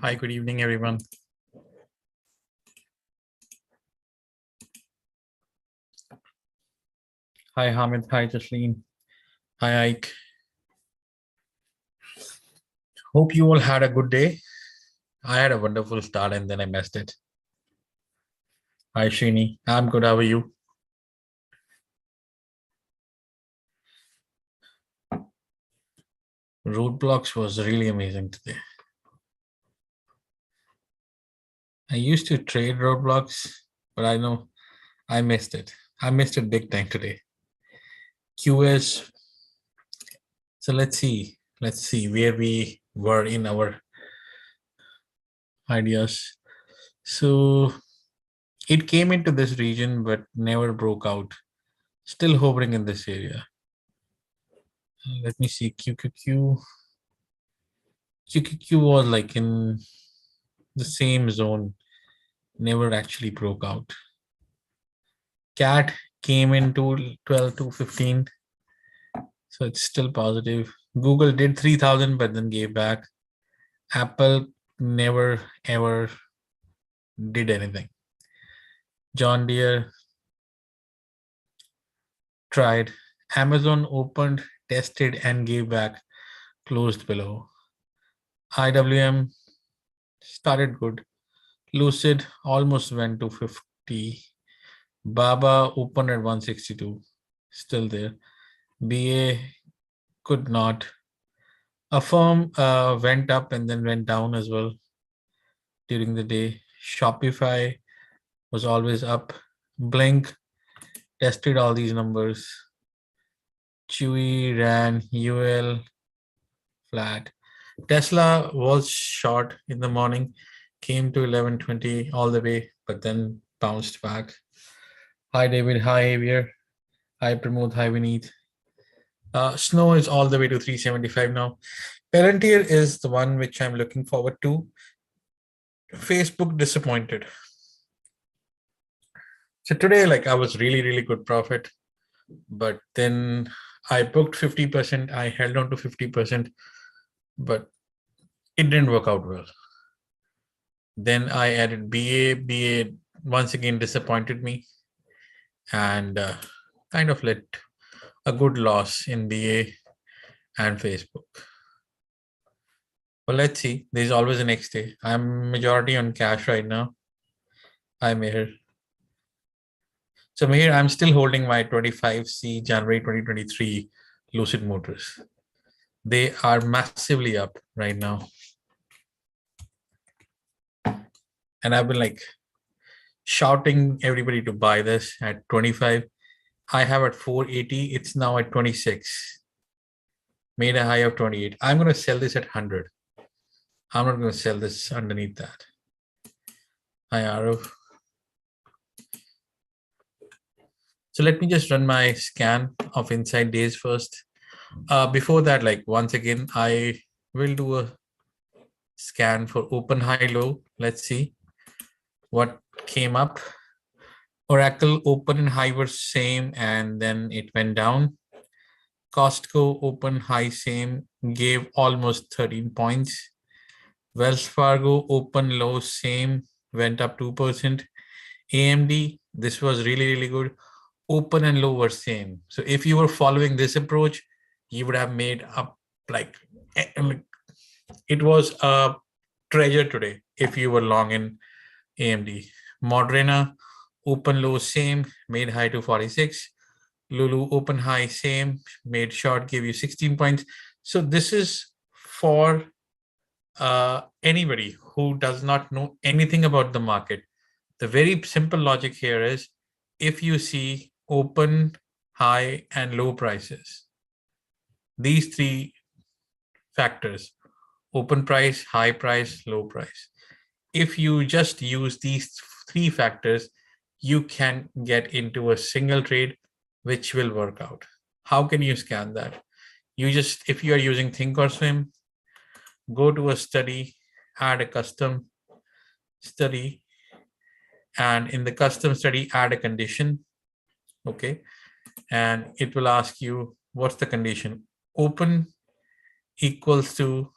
Hi, good evening, everyone. Hi, Hamid. Hi, Jasleen. Hi, Ike. Hope you all had a good day. I had a wonderful start and then I messed it. Hi, Srini. I'm good. How are you? Roadblocks was really amazing today. I used to trade Roadblocks, but I know I missed it. I missed it big time today. QS. So let's see. Let's see where we were in our ideas. So it came into this region, but never broke out. Still hovering in this area. Let me see. QQQ. QQQ was like in the same zone, never actually broke out. Cat came into 12 to 15, so it's still positive. Google did 3,000 but then gave back. Apple never ever did anything. John Deere tried. Amazon opened, tested, and gave back, closed below. IWM started good. Lucid almost went to 50. Baba opened at 162, still there. BA could not. Affirm went up and then went down as well during the day. Shopify was always up. Blink tested all these numbers. Chewy ran, UL flat. Tesla was short in the morning, came to 1120 all the way, but then bounced back. Hi David, hi Javier, hi Pramod, hi Vineet. Snow is all the way to 375 now. Palantir is the one which I'm looking forward to. Facebook disappointed. So today, like I was really good profit, but then I booked 50%. I held on to 50%, but it didn't work out well. Then I added BA. BA once again disappointed me and kind of let a good loss in BA and Facebook. Well, let's see. There's always a next day. I'm majority on cash right now. Hi, Meher. So here I'm still holding my 25C January 2023 Lucid Motors. They are massively up right now. And I've been like shouting everybody to buy this at 25. I have at 480. It's now at 26. Made a high of 28. I'm going to sell this at 100. I'm not going to sell this underneath that. Hi, Arav. So let me just run my scan of inside days first. Before that, like once again, I will do a scan for open, high, low. Let's see what came up. Oracle open and high were same and then it went down. Costco open, high, same, gave almost 13 points. Wells Fargo open, low, same, went up 2%. AMD, this was really good. Open and low were same. So if you were following this approach, you would have made up like it was a treasure today if you were long in AMD. Moderna open low same, made high to 46. Lulu open high same, made short, gave you 16 points. So this is for anybody who does not know anything about the market. The very simple logic here is if you see open, high, and low prices, these three factors, open price, high price, low price. If you just use these three factors, you can get into a single trade, which will work out. How can you scan that? You just, if you are using Thinkorswim, go to a study, add a custom study, and in the custom study, add a condition. Okay. And it will ask you, what's the condition? Open equals to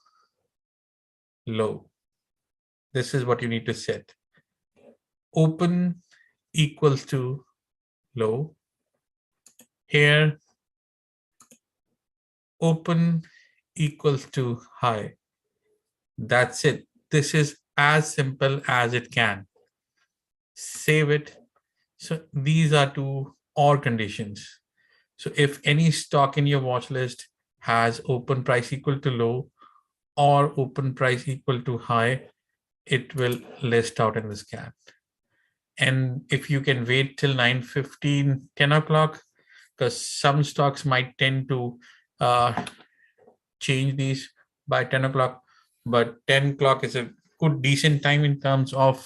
low. this is what you need to set. Open equals to low. Here, open equals to high. That's it. This is as simple as it can. Save it. So these are two OR conditions. So if any stock in your watch list has open price equal to low or open price equal to high, it will list out in the scan. And if you can wait till 9:15, 10 o'clock, because some stocks might tend to change these by 10 o'clock, but 10 o'clock is a good decent time in terms of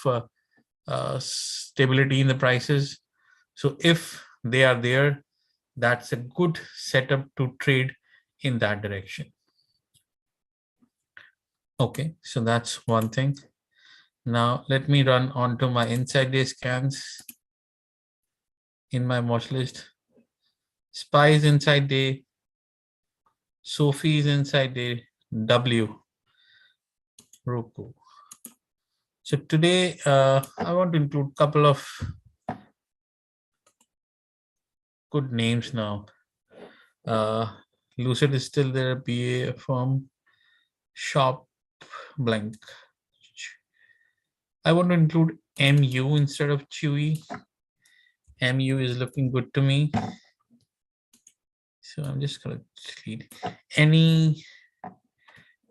stability in the prices. So if they are there, that's a good setup to trade in that direction. Okay, so that's one thing. Now let me run onto my inside day scans in my watch list. SPY is inside day, Sophie is inside day, W, Roku. So today I want to include a couple of good names now. Lucid is still there, BA firm, Shop, blank. I want to include MU instead of Chewy. MU is looking good to me. So I'm just gonna delete. Any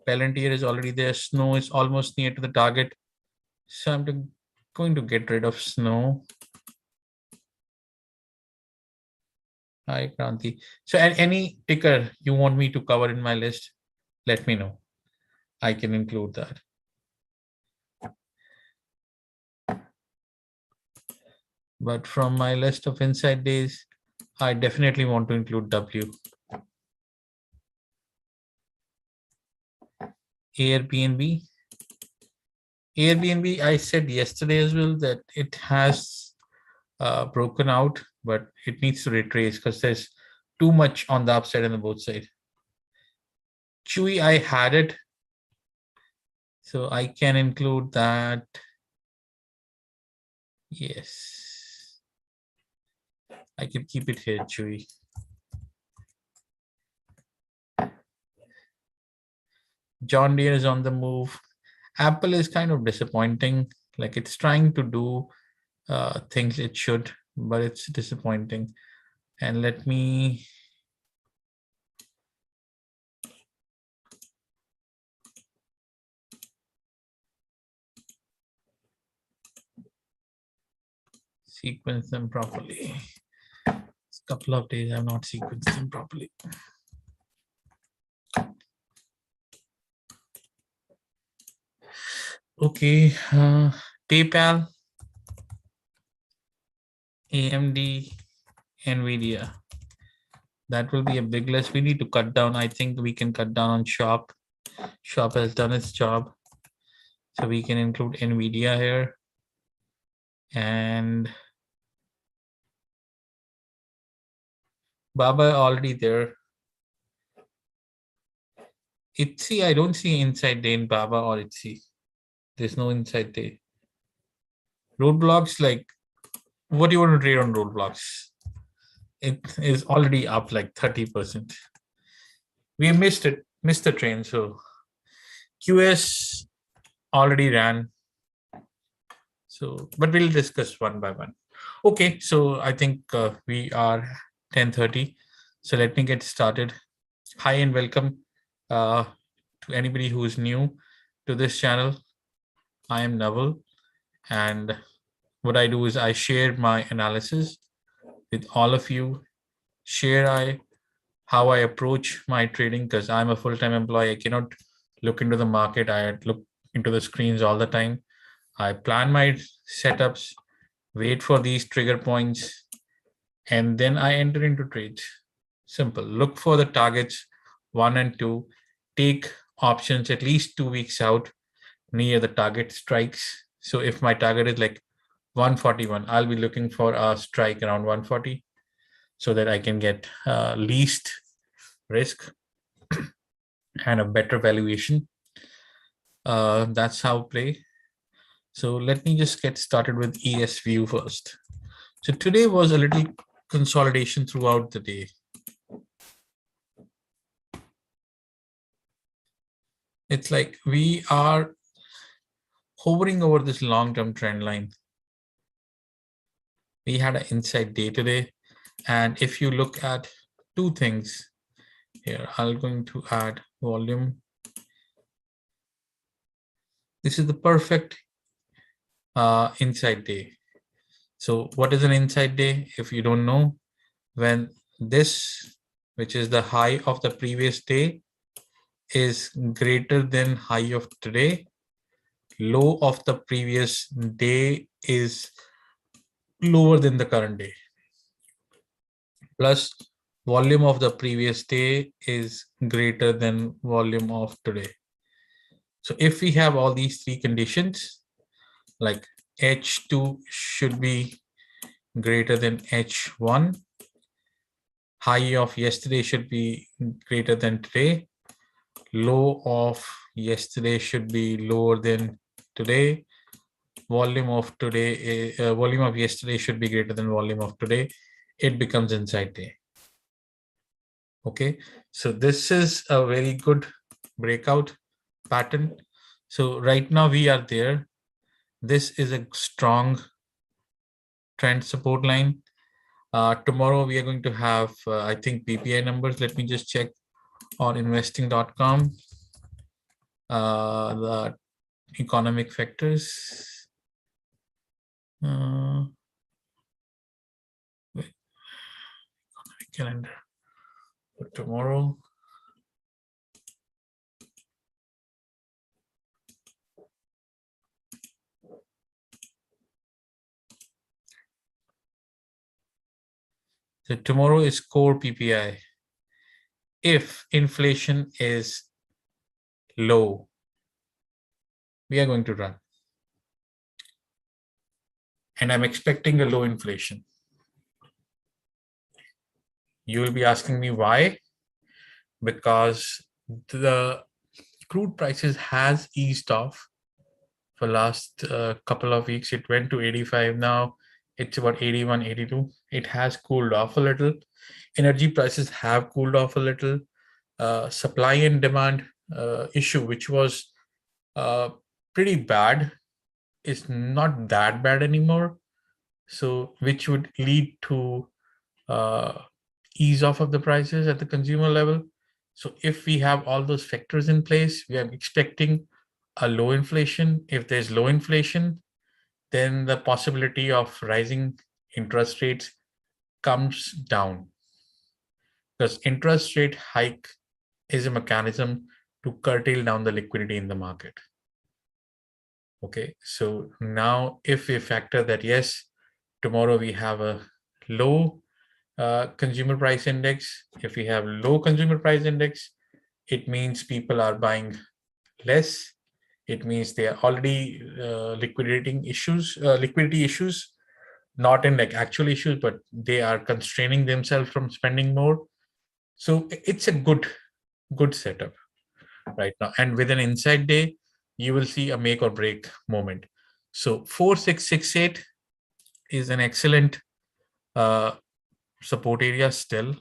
Palantir is already there. Snow is almost near to the target. So I'm going to get rid of Snow. Hi, Kranti. So any ticker you want me to cover in my list, let me know. I can include that. But from my list of inside days, I definitely want to include W. Airbnb. Airbnb, I said yesterday as well that it has broken out, but it needs to retrace because there's too much on the upside and the both side. Chewy, I had it. So I can include that. Yes. I can keep it here, Chewy. John Deere is on the move. Apple is kind of disappointing. Like it's trying to do things it should, but it's disappointing. And let me sequence them properly. It's a couple of days I've not sequenced them properly. Okay, PayPal, AMD, NVIDIA. That will be a big list. We need to cut down. I think we can cut down on Shop. Shop has done its job. So we can include NVIDIA here. And Baba already there. ITSI, I don't see inside day in Baba or ITSI. There's no inside day. Roadblocks, like, what do you want to trade on Roadblocks? It is already up like 30%. We missed the train. So QS already ran. So, but we'll discuss one by one. Okay, so I think we are 10:30. So let me get started. Hi and welcome to anybody who is new to this channel. I am Naval, and what I do is I share my analysis with all of you. How I approach my trading, because I'm a full-time employee. I cannot look into the market. I look into the screens all the time. I plan my setups, wait for these trigger points, and then I enter into trades. Simple. Look for the targets 1 and 2. Take options at least 2 weeks out near the target strikes. So if my target is like 141, I'll be looking for a strike around 140 so that I can get least risk and a better valuation. That's how I play. So let me just get started with ES view first. So today was a little consolidation throughout the day. It's like we are hovering over this long-term trend line. We had an inside day today. And if you look at two things here, I'm going to add volume. This is the perfect inside day. So what is an inside day? If you don't know, when this, which is the high of the previous day, is greater than high of today, low of the previous day is lower than the current day, plus volume of the previous day is greater than volume of today. So if we have all these three conditions, like H2 should be greater than H1, high of yesterday should be greater than today, low of yesterday should be lower than today, volume of today, volume of yesterday should be greater than volume of today, it becomes inside day. Okay, so this is a very good breakout pattern. So right now we are there. This is a strong trend support line. Tomorrow we are going to have, I think, PPI numbers. Let me just check on investing.com. The economic factors. Economic calendar for tomorrow. So tomorrow is core PPI. If inflation is low, we are going to run. And I'm expecting a low inflation. You will be asking me why? Because the crude prices has eased off for last couple of weeks. It went to 85 now. It's about 81, 82. It has cooled off a little. Energy prices have cooled off a little. Supply and demand issue, which was pretty bad, is not that bad anymore. So which would lead to ease off of the prices at the consumer level. So if we have all those factors in place, we are expecting a low inflation. If there's low inflation, then the possibility of rising interest rates comes down, because interest rate hike is a mechanism to curtail down the liquidity in the market. Okay, so now if we factor that, yes, tomorrow we have a low consumer price index. If we have low consumer price index, it means people are buying less. It means they are already liquidity issues, not in like actual issues, but they are constraining themselves from spending more. So it's a good setup right now. And with an inside day, you will see a make or break moment. So 4668 is an excellent support area still.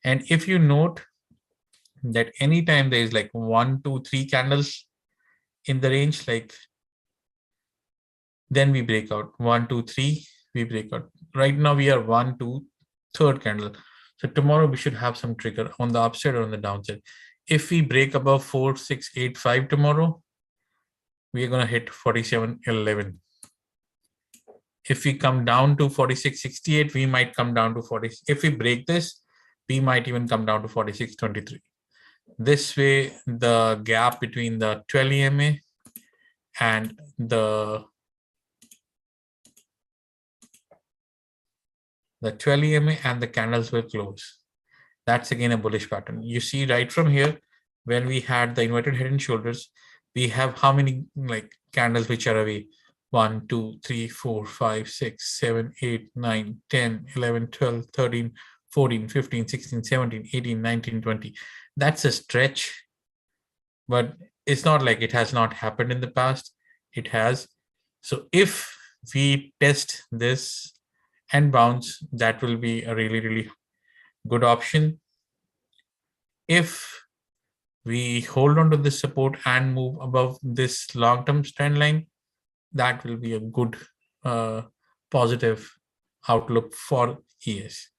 And if you note that anytime there is like 1, 2, 3 candles in the range, like then we break out 1, 2, 3, we break out. Right now we are 1, 2, third candle. So tomorrow we should have some trigger on the upside or on the downside. If we break above 4685 tomorrow, we are going to hit 4711. If we come down to 4668, we might come down to 40. If we break this, we might even come down to 4623. This way, the gap between the 12 EMA and the 12 EMA and the candles will close. That's again a bullish pattern. You see right from here, when we had the inverted head and shoulders, we have how many like candles which are away? 1, 2, 3, 4, 5, 6, 7, 8, 9, 10, 11, 12, 13, 14, 15, 16, 17, 18, 19, 20. That's a stretch, but it's not like it has not happened in the past. It has. So if we test this and bounce, that will be a really, really good option. If we hold on to this support and move above this long-term trend line, that will be a good positive outlook for ES.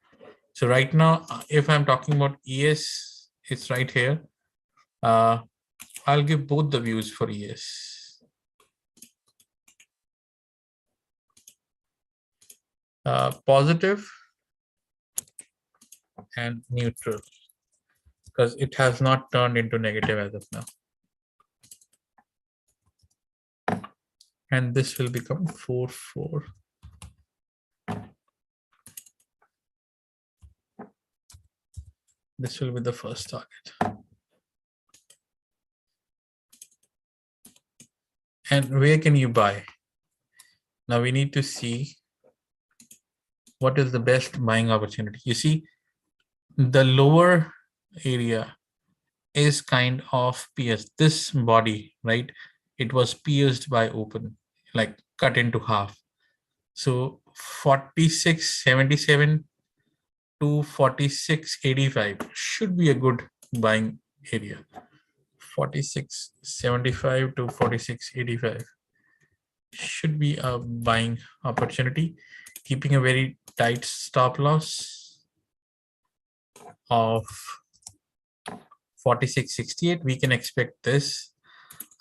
So right now, if I'm talking about ES, it's right here. I'll give both the views for ES. Positive and neutral, because it has not turned into negative as of now. And this will become 4-4. This will be the first target. And where can you buy? Now we need to see what is the best buying opportunity. You see, the lower area is kind of pierced. This body, right? It was pierced by open, like cut into half. So 46.77 to 46.85 should be a good buying area. 46.75 to 46.85 should be a buying opportunity, keeping a very tight stop loss of 46.68. We can expect this.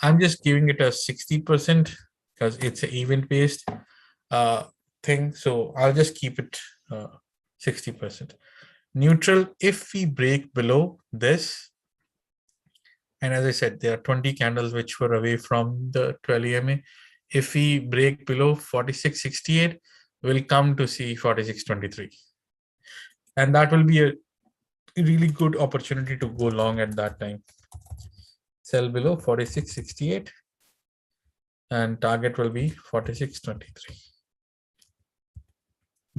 I'm just giving it a 60% because it's an event based thing. So I'll just keep it 60%. Neutral, if we break below this, and as I said, there are 20 candles which were away from the 12 EMA. If we break below 46.68, we'll come to see 46.23. And that will be a really good opportunity to go long at that time. Sell below 46.68 and target will be 46.23.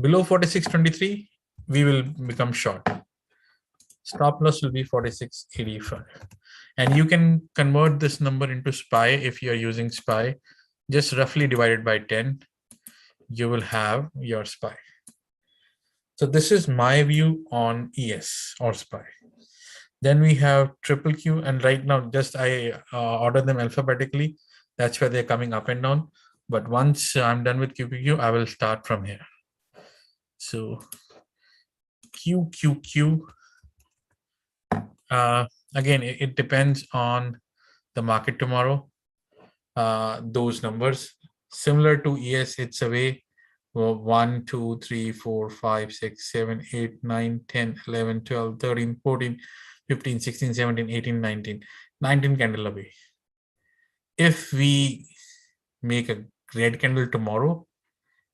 Below 46.23, we will become short. Stop loss will be 46.85. And you can convert this number into SPY if you're using SPY. Just roughly divided by 10, you will have your SPY. So this is my view on ES or SPY. Then we have triple Q, and right now just I order them alphabetically. That's why they're coming up and down. But once I'm done with QQQ, I will start from here. So QQQ, again, it depends on the market tomorrow. Those numbers similar to ES, it's away 1, 2, 3, 4, 5, 6, 7, 8, 9, 10, 11, 12, 13, 14, 15, 16, 17, 18, 19, 19 candle away. If we make a red candle tomorrow,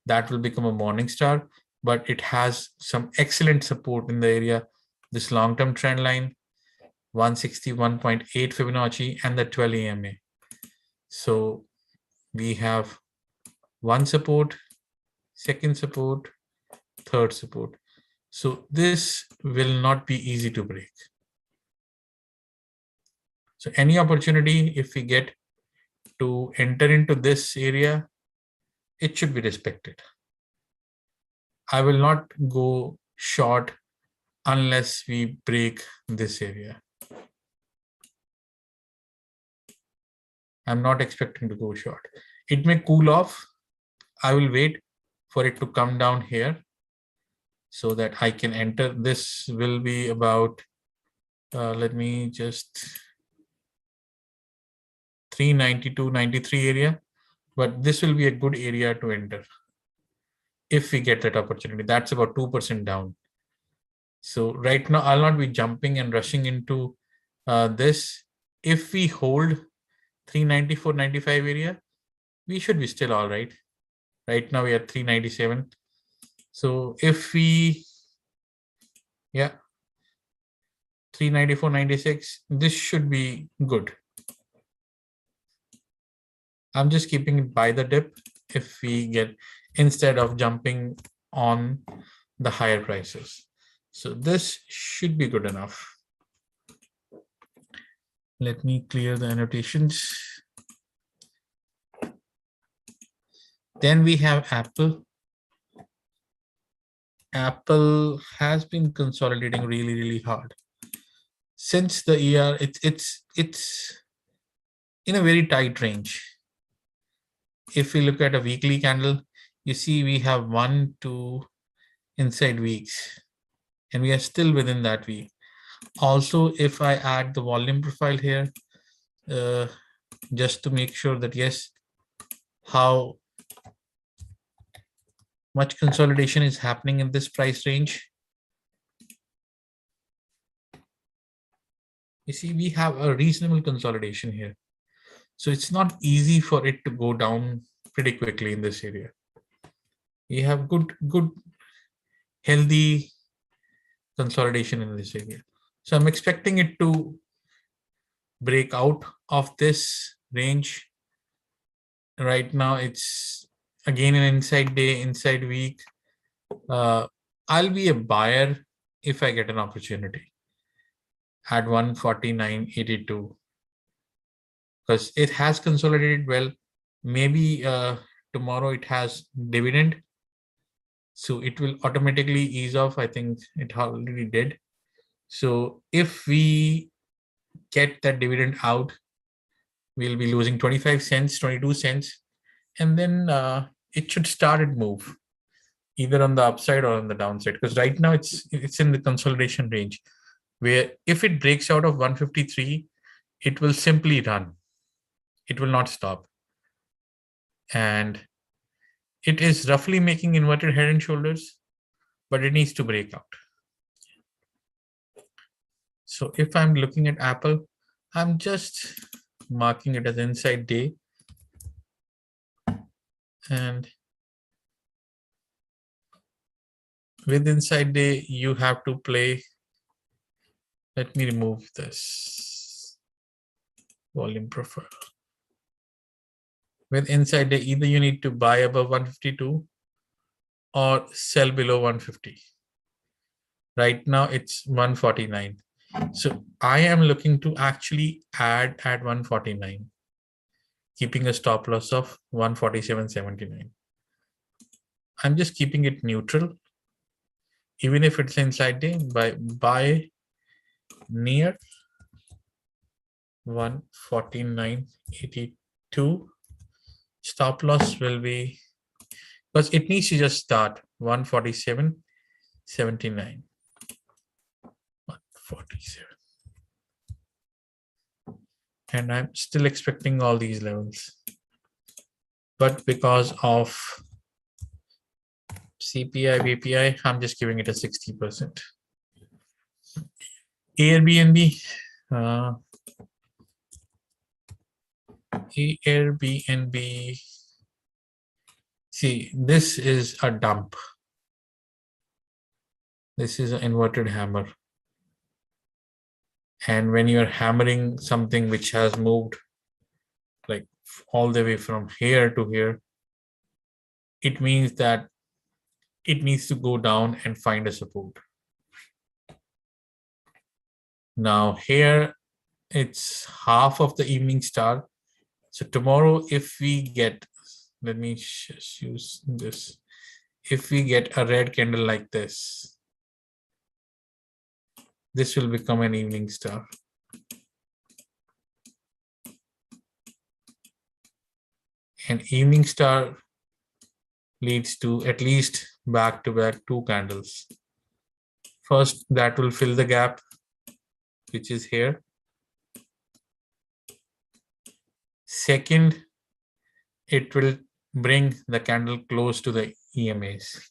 that will become a morning star, but it has some excellent support in the area. This long-term trend line, 161.8 Fibonacci and the 12 EMA. So we have one support, second support, third support. So this will not be easy to break. So any opportunity, if we get to enter into this area, it should be respected. I will not go short unless we break this area. I'm not expecting to go short. It may cool off. I will wait for it to come down here so that I can enter. This will be about, let me just 392.93 area, but this will be a good area to enter if we get that opportunity. That's about 2% down. So right now I'll not be jumping and rushing into this. If we hold 394.95 area, we should be still all right. Right now we are 397. So if we, 394.96, this should be good. I'm just keeping it by the dip if we get, instead of jumping on the higher prices. So this should be good enough. Let me clear the annotations. Then we have Apple. Apple has been consolidating really, really hard. Since the year, it's in a very tight range. If we look at a weekly candle, you see we have 1, 2 inside weeks, and we are still within that week. Also, if I add the volume profile here, uh, just to make sure that yes, how much consolidation is happening in this price range. You see, we have a reasonable consolidation here. So it's not easy for it to go down pretty quickly in this area. We have good, healthy consolidation in this area. So I'm expecting it to break out of this range. Right now, it's again an inside day, inside week. I'll be a buyer if I get an opportunity at 149.82 because it has consolidated well. Maybe tomorrow it has dividend, so it will automatically ease off. I think it already did. So if we get that dividend out, we'll be losing 25 cents, 22 cents, and then it should start and move either on the upside or on the downside, because right now it's in the consolidation range where if it breaks out of 153, it will simply run. It will not stop. And it is roughly making inverted head and shoulders, but it needs to break out. So if I'm looking at Apple, I'm just marking it as inside day. And with inside day, you have to play. Let me remove this volume profile. With inside day, either you need to buy above 152 or sell below 150. Right now it's 149. So I am looking to actually add at 149, keeping a stop loss of 147.79. I'm just keeping it neutral. Even if it's inside day, buy near 149.82. Stop loss will be, because it needs to just start 147.79. 147. And I'm still expecting all these levels. But because of CPI, VPI, I'm just giving it a 60%. Airbnb. Airbnb. See, this is a dump. This is an inverted hammer. And when you're hammering something which has moved like all the way from here to here, it means that it needs to go down and find a support. Now here, it's half of the evening star. So tomorrow, if we get, let me just use this. If we get a red candle like this, this will become an evening star. And evening star leads to at least back-to-back 2 candles. First, that will fill the gap, which is here. Second, it will bring the candle close to the EMAs.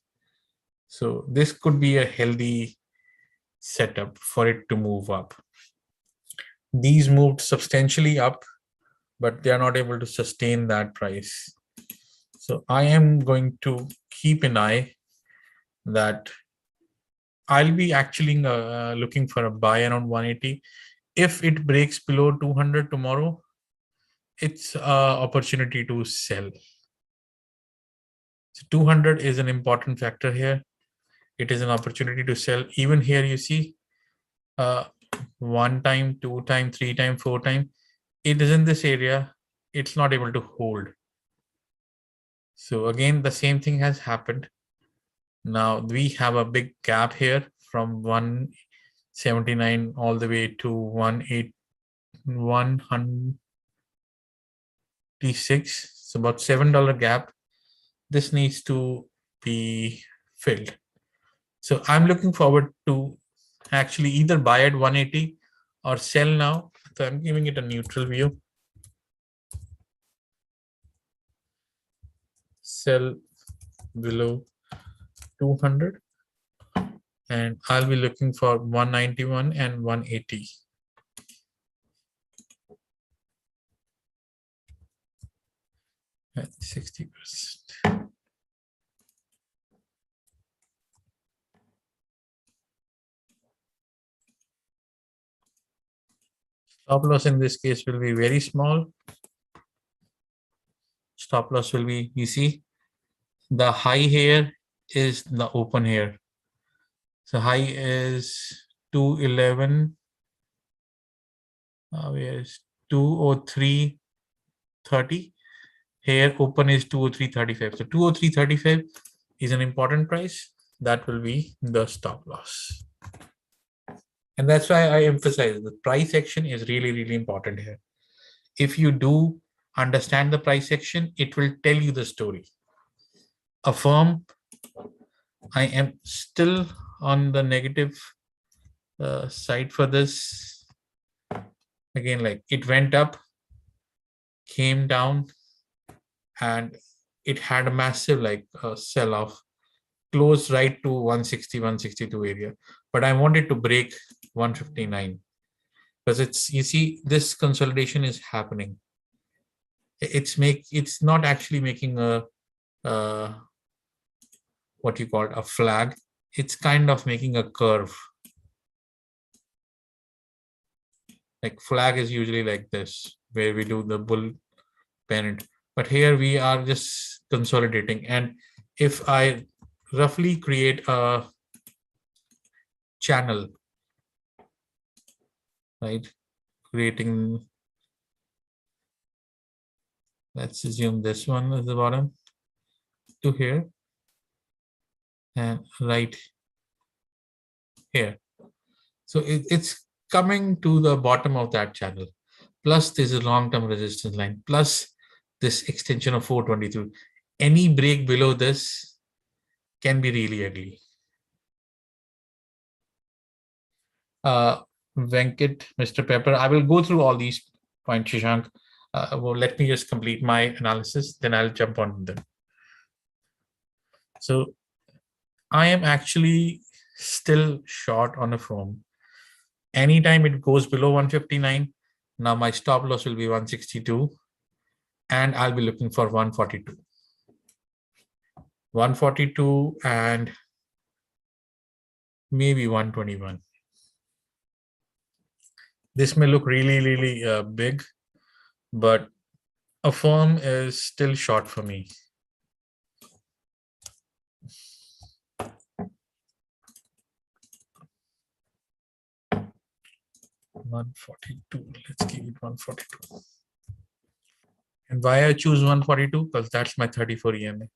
So this could be a healthy setup for it to move up. These moved substantially up, but they are not able to sustain that price. So I am going to keep an eye that I'll be actually looking for a buy around 180. If it breaks below 200 tomorrow, it's an opportunity to sell. So 200 is an important factor here. It is an opportunity to sell. Even here, you see 1 time, 2 time, 3 time, 4 time. It is in this area. It's not able to hold. So again, the same thing has happened. Now we have a big gap here from 179 all the way to 186. It's about $7 gap. This needs to be filled. So I'm looking forward to actually either buy at 180 or sell now. So I'm giving it a neutral view. Sell below 200. And I'll be looking for 191 and 180. At 60%. Stop loss in this case will be very small. Stop loss will be, you see, the high here is the open here. So high is 211. Where is 203.30? Here open is 203.35. So 203.35 is an important price. That will be the stop loss. And that's why I emphasize the price action is really, really important here. If you do understand the price action, it will tell you the story. A firm, I am still on the negative side for this. Again, like it went up, came down, and it had a massive like sell off, closed right to 160, 162 area. But I wanted to break 159 because it's, you see, this consolidation is happening. It's not actually making a what you call it, a flag. It's kind of making a curve. Like flag is usually like this, where we do the bull parent. But here we are just consolidating. And if I roughly create a channel, right, creating, let's assume this one is the bottom to here and right here. So it's coming to the bottom of that channel. Plus this is long-term resistance line, plus this extension of 422. Any break below this can be really ugly. Venkat, Mr. Pepper, I will go through all these points, Shashank. Well, let me just complete my analysis, then I'll jump on them. So I am actually still short on a firm. Anytime it goes below 159, now my stop loss will be 162, and I'll be looking for 142. 142 and maybe 121. This may look really, really big, but a firm is still short for me. $142. Let's give it 142. And why I choose 142? Because that's my 34 EMA,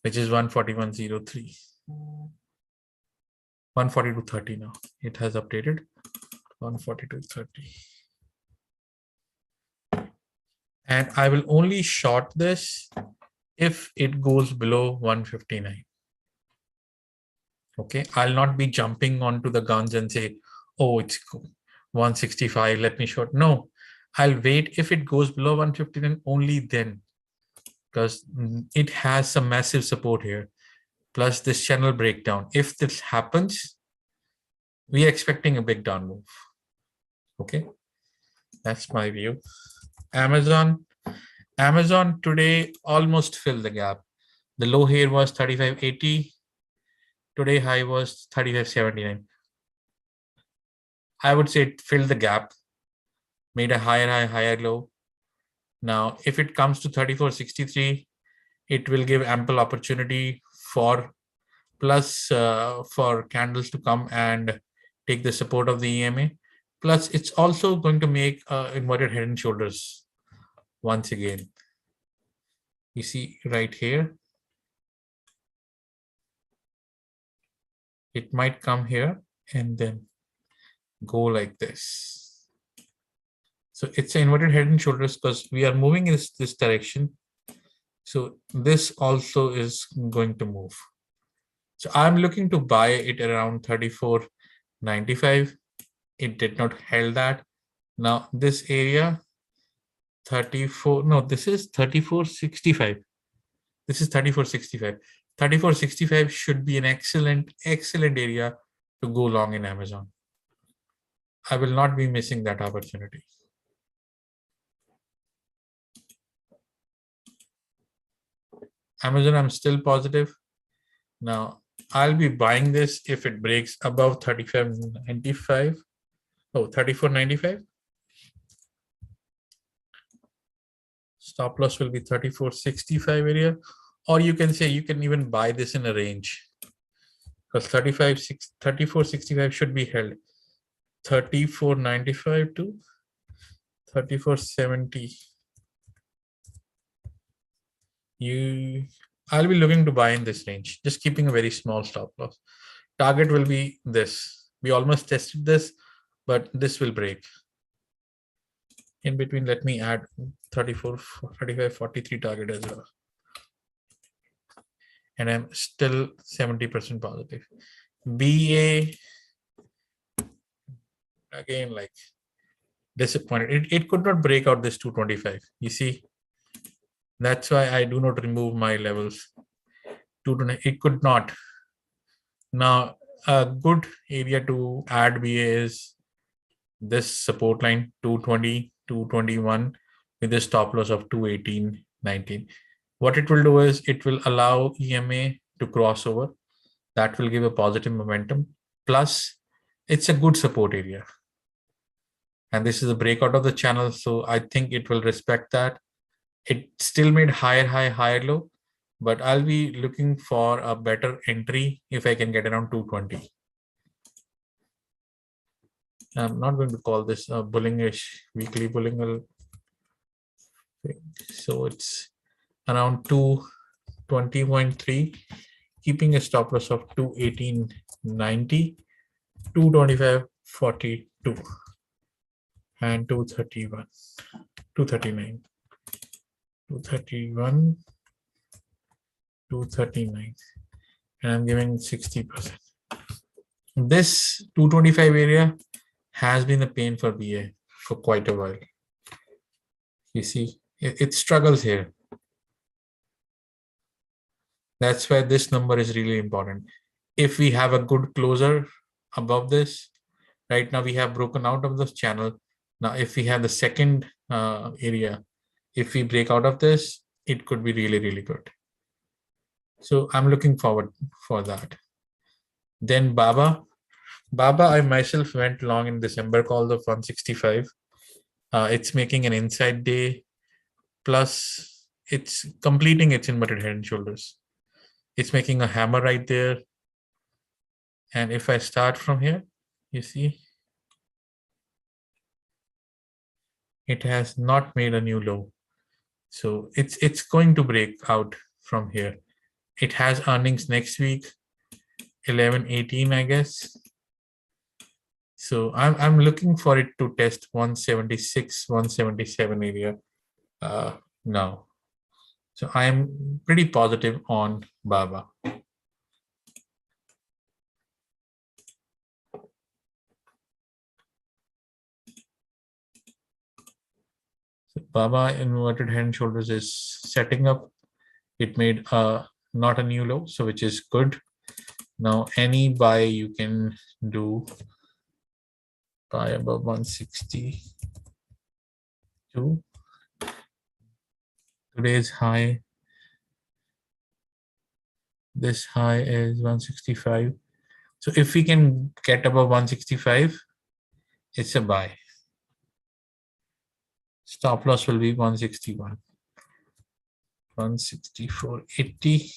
which is 141.03. 142.30 now. It has updated. 142.30. And I will only short this if it goes below 159. Okay, I'll not be jumping onto the guns and say, oh, it's 165, let me short. No, I'll wait. If it goes below 159, only then, because it has some massive support here, plus this channel breakdown. If this happens, we are expecting a big down move. Okay, that's my view. Amazon today almost filled the gap. The low here was 35.80. Today high was 35.79. I would say it filled the gap, made a higher high, higher low. Now, if it comes to 34.63, it will give ample opportunity for for candles to come and take the support of the EMA. Plus, it's also going to make inverted head and shoulders once again. You see right here, it might come here and then go like this. So it's an inverted head and shoulders because we are moving in this direction. So this also is going to move. So I'm looking to buy it around 34.95. It did not held that. Now this area 34, no, this is 34.65. This is 34.65. 34.65 should be an excellent area to go long in Amazon. I will not be missing that opportunity. Amazon, I'm still positive. Now, I'll be buying this if it breaks above 35.95. Oh, 34.95. Stop loss will be 34.65 area. Or you can say you can even buy this in a range. Because 34.65 should be held. 34.95 to 34.70. I'll be looking to buy in this range, just keeping a very small stop loss. Target will be this. We almost tested this, but this will break. In between, let me add 34, 35, 43 target as well. And I'm still 70% positive. BA, again, like disappointed. It could not break out this 225. You see, that's why I do not remove my levels. It could not. Now, a good area to add BA is this support line 220, 221 with a stop loss of 218.19. What it will do is it will allow EMA to cross over. That will give a positive momentum. Plus, it's a good support area. And this is a breakout of the channel. So I think it will respect that. It still made higher high, higher low. But I'll be looking for a better entry if I can get around 220. I'm not going to call this a bullingish weekly bulling. So it's around 220.3, keeping a stop loss of 218.90, 225.42, and 231, 239, 231, 239, and I'm giving 60%. This 225 area has been a pain for BA for quite a while. You see, it struggles here. That's why this number is really important. If we have a good closer above this, right now we have broken out of this channel. Now, if we have the second area, if we break out of this, it could be really, really good. So I'm looking forward for that. Then Baba, I myself went long in December calls of 165. It's making an inside day, plus it's completing its inverted head and shoulders. It's making a hammer right there. And if I start from here, you see, it has not made a new low. So it's going to break out from here. It has earnings next week, 11-18, I guess. So I'm looking for it to test 176, 177 area now. So I'm pretty positive on Baba. So Baba inverted head and shoulders is setting up. It made not a new low, so which is good. Now any buy you can do buy above 162. Today's high. This high is 165. So if we can get above 165, it's a buy. Stop loss will be 161. 164.80.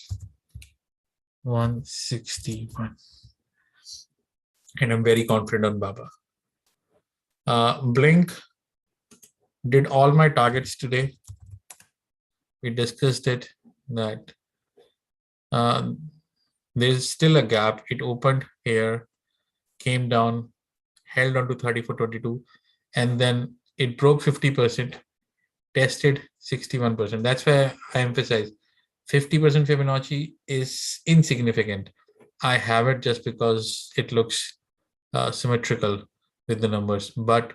161. And I'm very confident on Baba. Blink did all my targets today we discussed it that there's still a gap. It opened here, came down, held on to 34.22, and then it broke 50%, tested 61%. That's why I emphasize 50% Fibonacci is insignificant. I have it just because it looks symmetrical with the numbers, but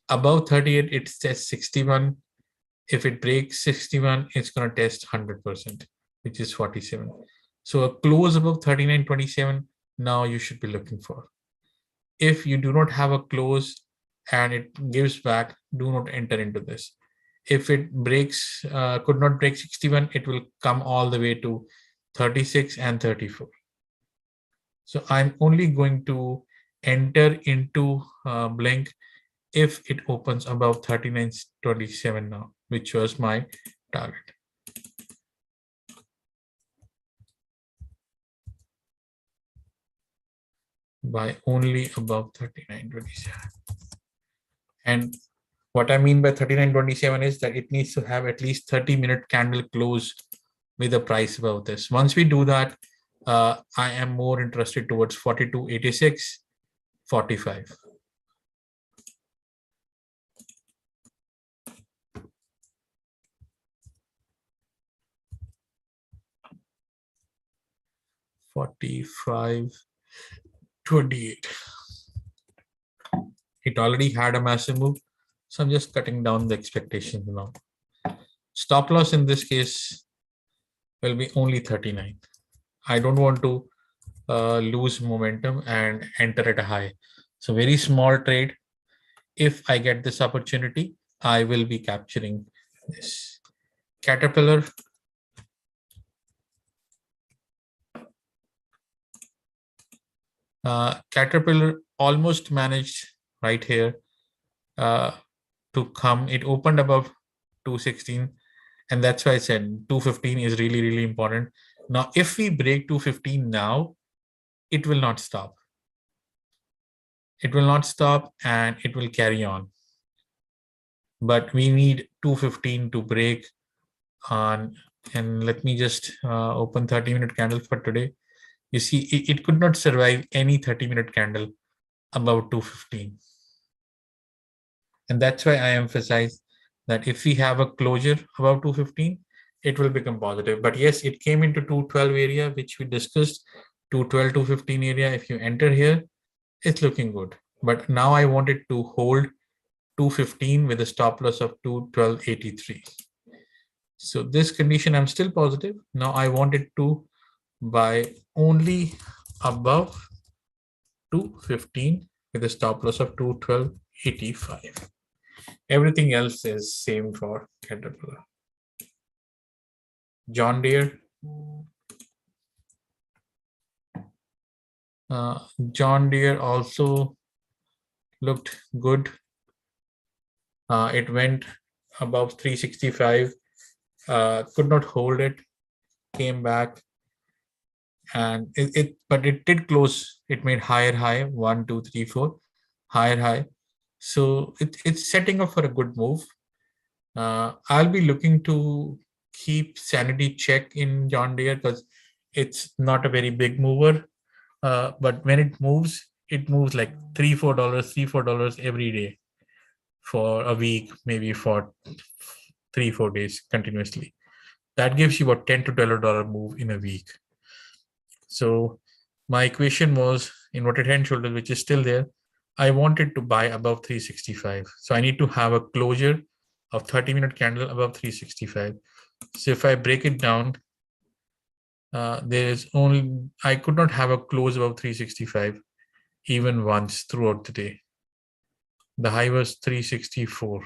above 38, it tests 61. If it breaks 61, it's going to test 100%, which is 47. So a close above 39.27, now you should be looking for. If you do not have a close and it gives back, do not enter into this. If it breaks, could not break 61, it will come all the way to 36 and 34. So I'm only going to enter into Blink if it opens above 39.27 now, which was my target. By only above 39.27. And what I mean by 39.27 is that it needs to have at least 30-minute candle close with a price above this. Once we do that, I am more interested towards 42.86, 45. $45.28. It already had a massive move, so I'm just cutting down the expectations now. Stop loss in this case will be only 39. I don't want to lose momentum and enter at a high. So very small trade. If I get this opportunity, I will be capturing this. Caterpillar. Caterpillar almost managed right here to come. It opened above 216, and that's why I said 215 is really, really important. Now, if we break 215 now, it will not stop. It will not stop and it will carry on. But we need 215 to break on. And let me just open 30-minute candle for today. You see, it could not survive any 30-minute candle above 215. And that's why I emphasize that if we have a closure above 215, it will become positive. But yes, it came into 212 area, which we discussed, 212, 215 area. If you enter here, it's looking good. But now I want it to hold 215 with a stop loss of 212.83. So this condition, I'm still positive. Now I want it to buy only above 215 with a stop loss of 212.85. Everything else is same for Caterpillar. John Deere. John Deere also looked good. It went above 365, could not hold it, came back, and but it did close. It made higher high, 1, 2, 3, 4, higher high. So it's setting up for a good move. I'll be looking to keep sanity check in John Deere because it's not a very big mover. But when it moves like $3-4 every day for a week, maybe for 3-4 days continuously. That gives you about $10 to $12 move in a week. So my equation was inverted head and shoulders, which is still there. I wanted to buy above 365. So I need to have a closure of 30-minute candle above 365. So if I break it down, I could not have a close above 365 even once throughout the day. The high was 364.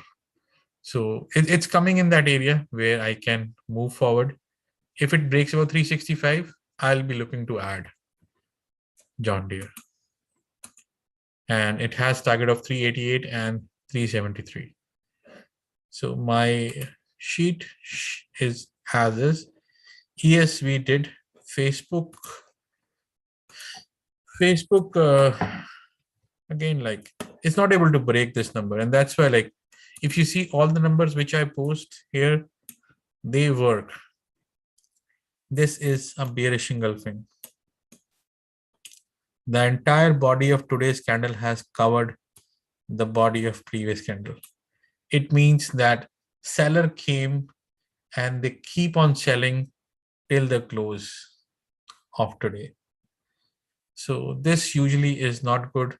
So it's coming in that area where I can move forward. If it breaks above 365, I'll be looking to add John Deere. And it has target of 388 and 373. So my sheet is as is. Yes, we did Facebook. Again, like it's not able to break this number, and that's why, like, if you see all the numbers which I post here, they work. This is a bearish engulfing. The entire body of today's candle has covered the body of previous candle. It means that seller came and they keep on selling till the close of today. So this usually is not good.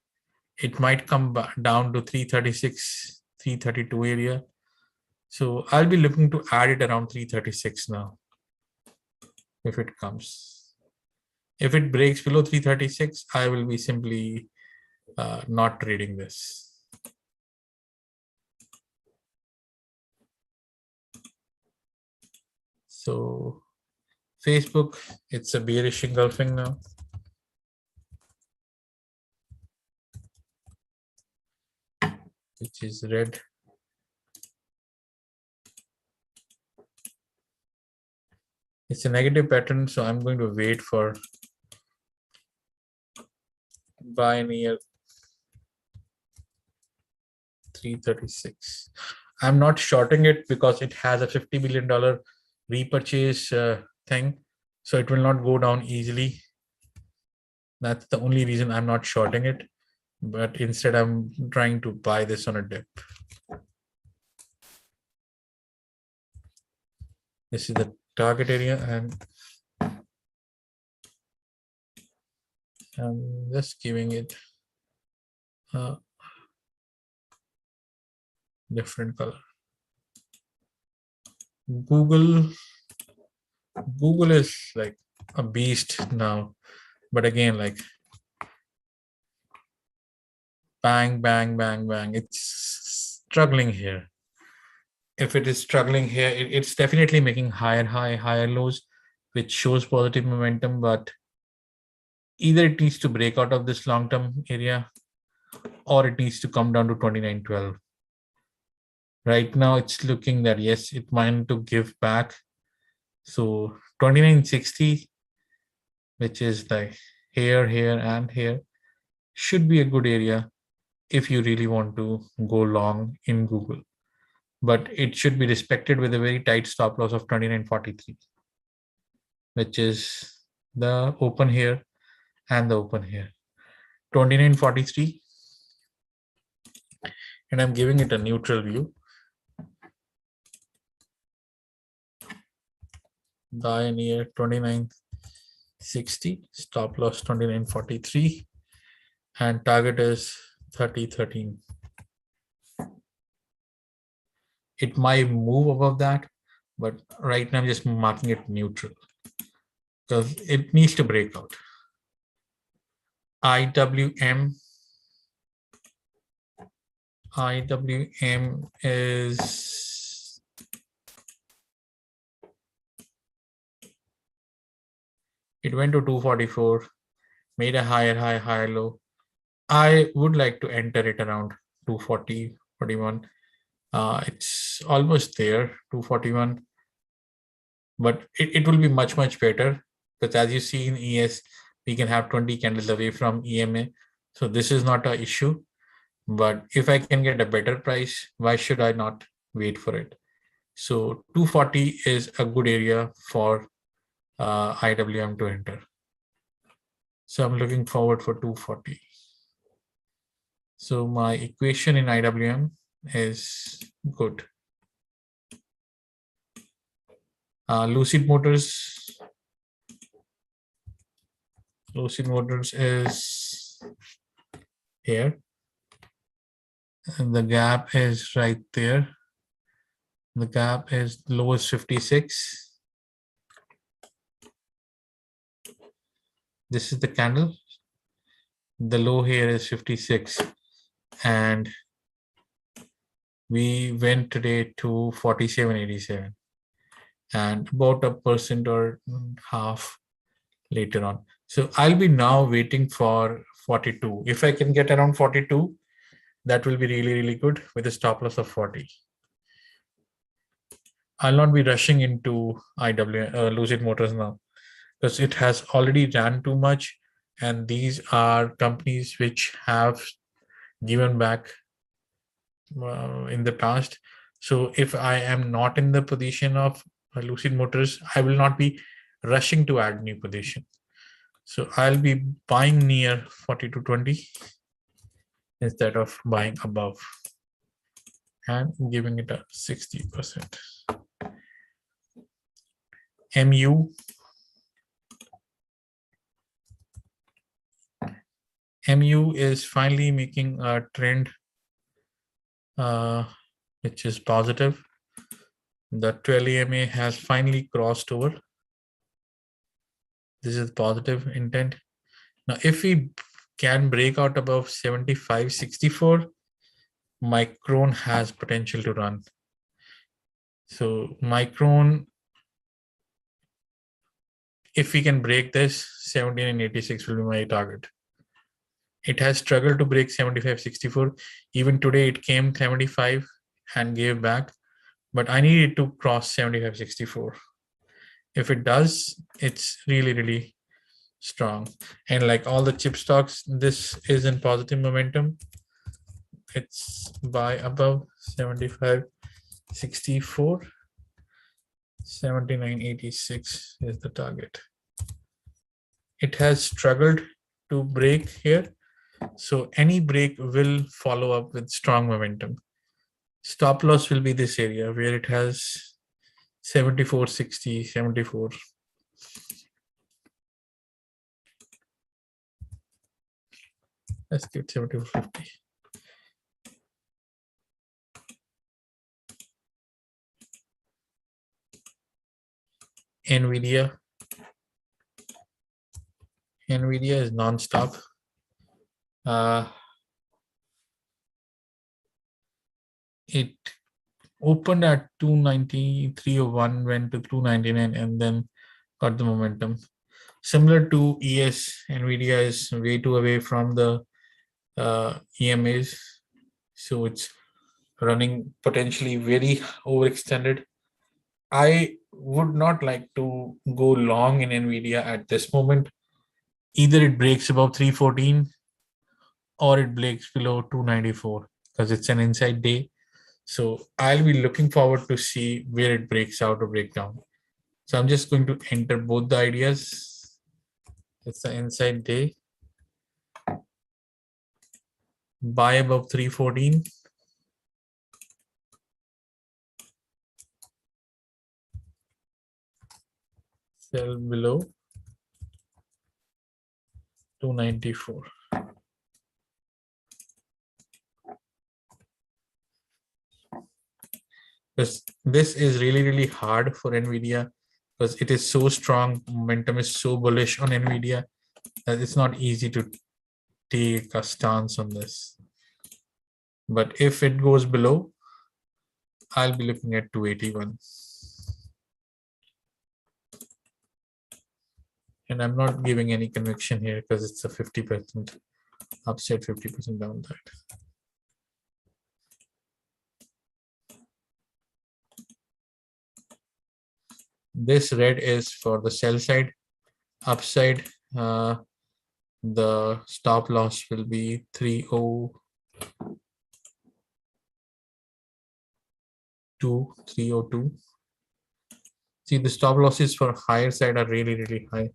It might come down to 336, 332 area. So I'll be looking to add it around 336 now if it comes. If it breaks below 336, I will be simply not trading this. So Facebook, it's a bearish engulfing now. Which is red. It's a negative pattern, so I'm going to wait for buy near 336. I'm not shorting it because it has a $50 billion repurchase thing, so it will not go down easily. That's the only reason I'm not shorting it, but instead I'm trying to buy this on a dip. This is the target area, and I'm just giving it a different color. Google is like a beast now, but again, like bang, bang, bang, bang. It's struggling here. If it is struggling here, it's definitely making higher high, higher lows, which shows positive momentum, but either it needs to break out of this long-term area or it needs to come down to 2912. Right now, it's looking that, yes, it might to give back. So 2960, which is like here, here, and here, should be a good area if you really want to go long in Google. But it should be respected with a very tight stop loss of 2943, which is the open here and the open here. 2943, and I'm giving it a neutral view. Buy near 2960, stop loss 2943, and target is 3013. It might move above that, but right now I'm just marking it neutral because it needs to break out. IWM is it went to 244, made a higher high, higher low. I would like to enter it around 240, 41. It's almost there, 241, but it will be much, much better because as you see in ES, we can have 20 candles away from EMA. So this is not an issue, but if I can get a better price, why should I not wait for it? So 240 is a good area for IWM to enter. So I'm looking forward for 240. So my equation in IWM is good. Lucid Motors is here, and the gap is right there. The gap is lowest 56. This is the candle. The low here is 56, and we went today to 47.87, and about 1% or half later on. So I'll be now waiting for 42. If I can get around 42, that will be really, really good with a stop loss of 40. I'll not be rushing into Lucid Motors now because it has already ran too much, and these are companies which have given back in the past. So if I am not in the position of Lucid Motors, I will not be rushing to add new position. So I'll be buying near 42.20 instead of buying above and giving it a 60%. MU. MU is finally making a trend which is positive. The 12 EMA has finally crossed over. This is positive intent. Now, if we can break out above 75.64, Micron has potential to run. So Micron, if we can break this, 17.86 will be my target. It has struggled to break 75.64. Even today, it came 75 and gave back, but I need it to cross 75.64. If it does, it's really, really strong. And like all the chip stocks, this is in positive momentum. It's buy above 75.64. 79.86 is the target. It has struggled to break here. So any break will follow up with strong momentum. Stop loss will be this area where it has 74.60, 74. Let's get 74.50. NVIDIA is non-stop. It opened at 293.01, went to 299, and then got the momentum. Similar to ES, NVIDIA is way too away from the EMAs, so it's running potentially very overextended. I would not like to go long in NVIDIA at this moment. Either it breaks above 314 or it breaks below 294 because it's an inside day. So I'll be looking forward to see where it breaks out or break down. So I'm just going to enter both the ideas. It's the inside day. Buy above 314. Sell below 294. This is really, really hard for NVIDIA because it is so strong. Momentum is so bullish on NVIDIA that it's not easy to take a stance on this. But if it goes below, I'll be looking at 281. And I'm not giving any conviction here because it's a 50% upside, 50% downside. This red is for the sell side. Upside, the stop loss will be 302. See, the stop losses for higher side are really, really high.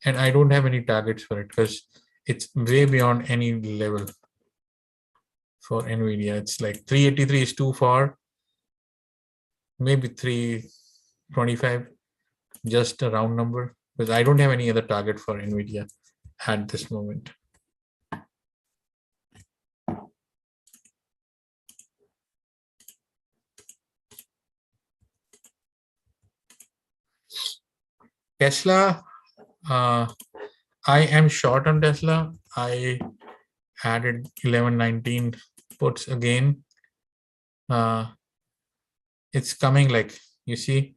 And I don't have any targets for it because it's way beyond any level for NVIDIA. It's like 383 is too far. Maybe 325, just a round number, because I don't have any other target for NVIDIA at this moment. Tesla, I am short on Tesla. I added 1119 puts again. It's coming, like you see,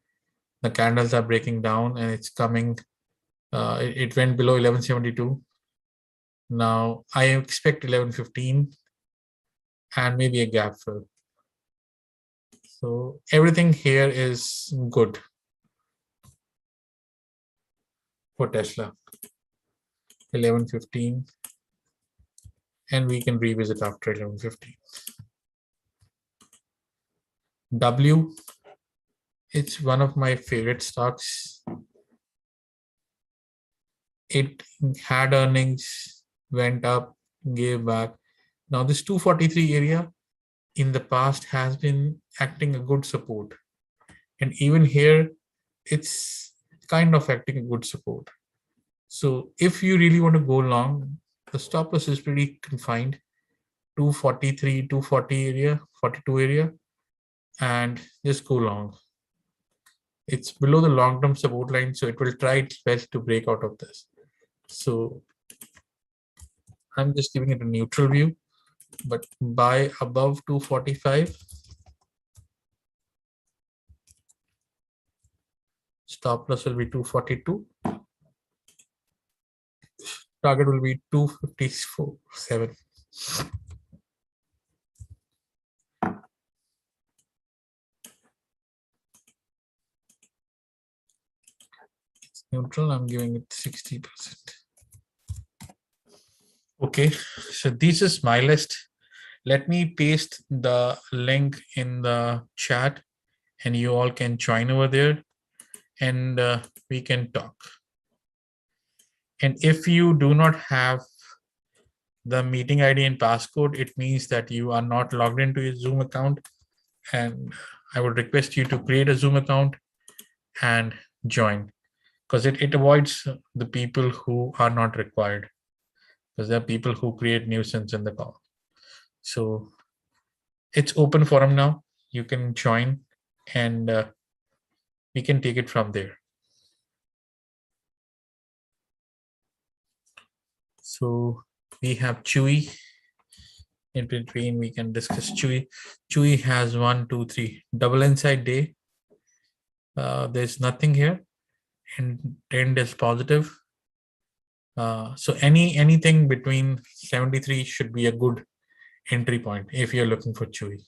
the candles are breaking down and it's coming. It went below 1172. Now I expect 1115 and maybe a gap fill. So everything here is good for Tesla. 1115, and we can revisit after 1115. W, it's one of my favorite stocks. It had earnings, went up, gave back. Now this 243 area in the past has been acting a good support. And even here, it's kind of acting a good support. So if you really want to go long, the stop loss is pretty confined. 243, 240 area, 42 area, and just go long. It's below the long-term support line, so it will try its best to break out of this. So I'm just giving it a neutral view, but buy above 245. Stop loss will be 242. Target will be 257. It's neutral. I'm giving it 60%. Okay, so this is my list. Let me paste the link in the chat and you all can join over there and we can talk. And if you do not have the meeting ID and passcode, it means that you are not logged into your Zoom account. And I would request you to create a Zoom account and join, because it avoids the people who are not required, because there are people who create nuisance in the call. So it's open forum now. You can join and we can take it from there. So we have Chewy. In between, we can discuss Chewy. Chewy has 1, 2, 3 double inside day. There's nothing here, and trend is positive. So anything between 73 should be a good entry point if you're looking for Chewy.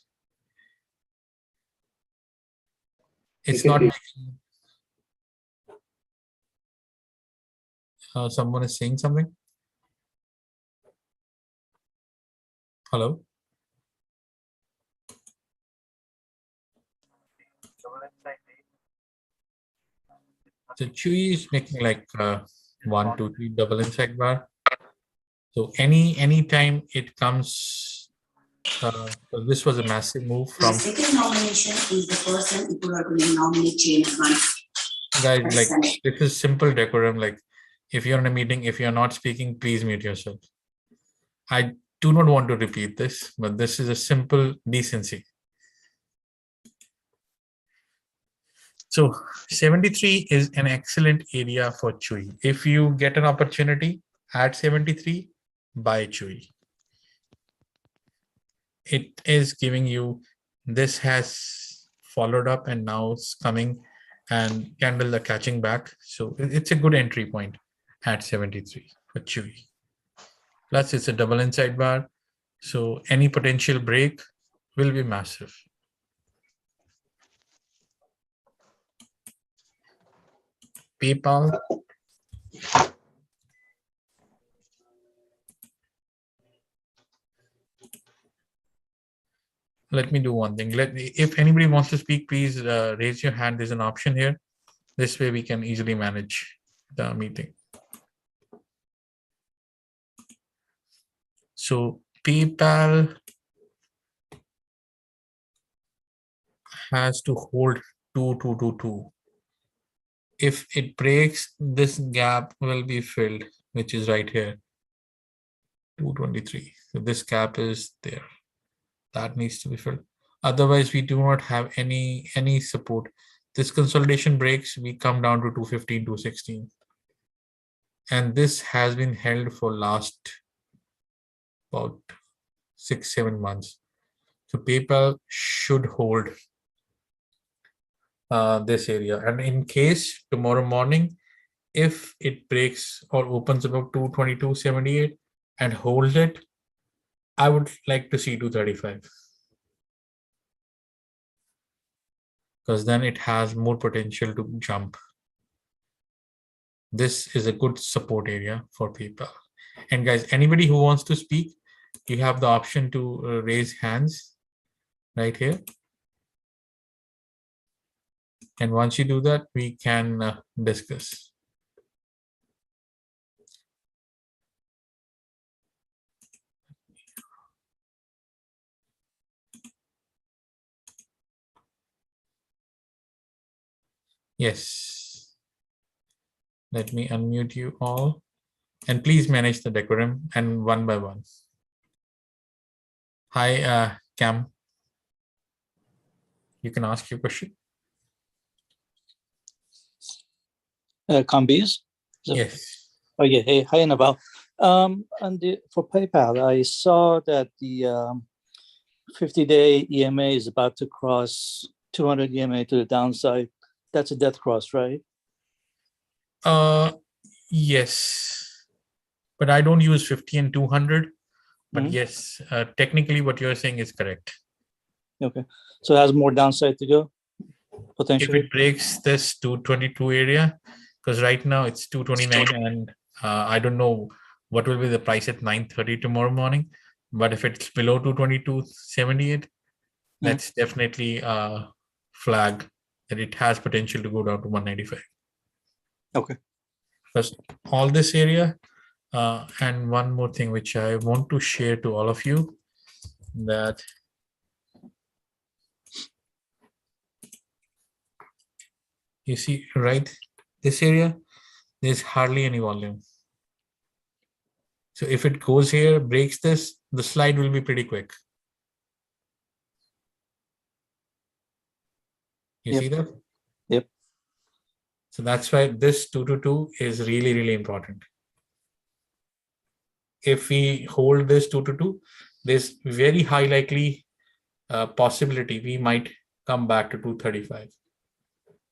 It's not making, someone is saying something. Hello. So Chewy is making like 1, 2, 3 double inside bar. So anytime it comes, so this was a massive move from. The second nomination is the person who are going to nominate chairman. Guys, like this is simple decorum. Like if you're in a meeting, if you're not speaking, please mute yourself. I do not want to repeat this, but this is a simple decency. So 73 is an excellent area for Chewy. If you get an opportunity at 73, buy Chewy. It is giving you, this has followed up and now it's coming and candles are catching back. So it's a good entry point at 73 for Chewy. Plus it's a double inside bar. So any potential break will be massive. PayPal. Let me do one thing. If anybody wants to speak, please raise your hand. There's an option here. This way we can easily manage the meeting. So PayPal has to hold 2222. If it breaks, this gap will be filled, which is right here, 223. So this gap is there. That needs to be filled. Otherwise, we do not have any support. This consolidation breaks, we come down to 215, 216. And this has been held for last about 6-7 months. So PayPal should hold this area. And in case tomorrow morning, if it breaks or opens above 222.78 and holds it, I would like to see 235. Because then it has more potential to jump. This is a good support area for PayPal. And guys, anybody who wants to speak, you have the option to raise hands right here. And once you do that, we can discuss. Yes. Let me unmute you all. And please manage the decorum and one by one. Hi, Cam. You can ask your question. Kambiz? Yes. Oh yeah. Hey, hi Naval. For PayPal, I saw that the 50-day EMA is about to cross 200 EMA to the downside. That's a death cross, right? Yes. But I don't use 50 and 200. But yes, technically what you're saying is correct. Okay. So it has more downside to go, If potentially? it breaks this 222 area, because right now it's 229 and I don't know what will be the price at 9:30 tomorrow morning. But if it's below 222.78, that's definitely a flag that it has potential to go down to 195. Okay. First, all this area, and one more thing which I want to share to all of you, that you see right this area, there's hardly any volume. So if it goes here, breaks this, the slide will be pretty quick. You see that? Yep. So that's why this 222 is really, really important. If we hold this 222, there's very high likely possibility we might come back to 235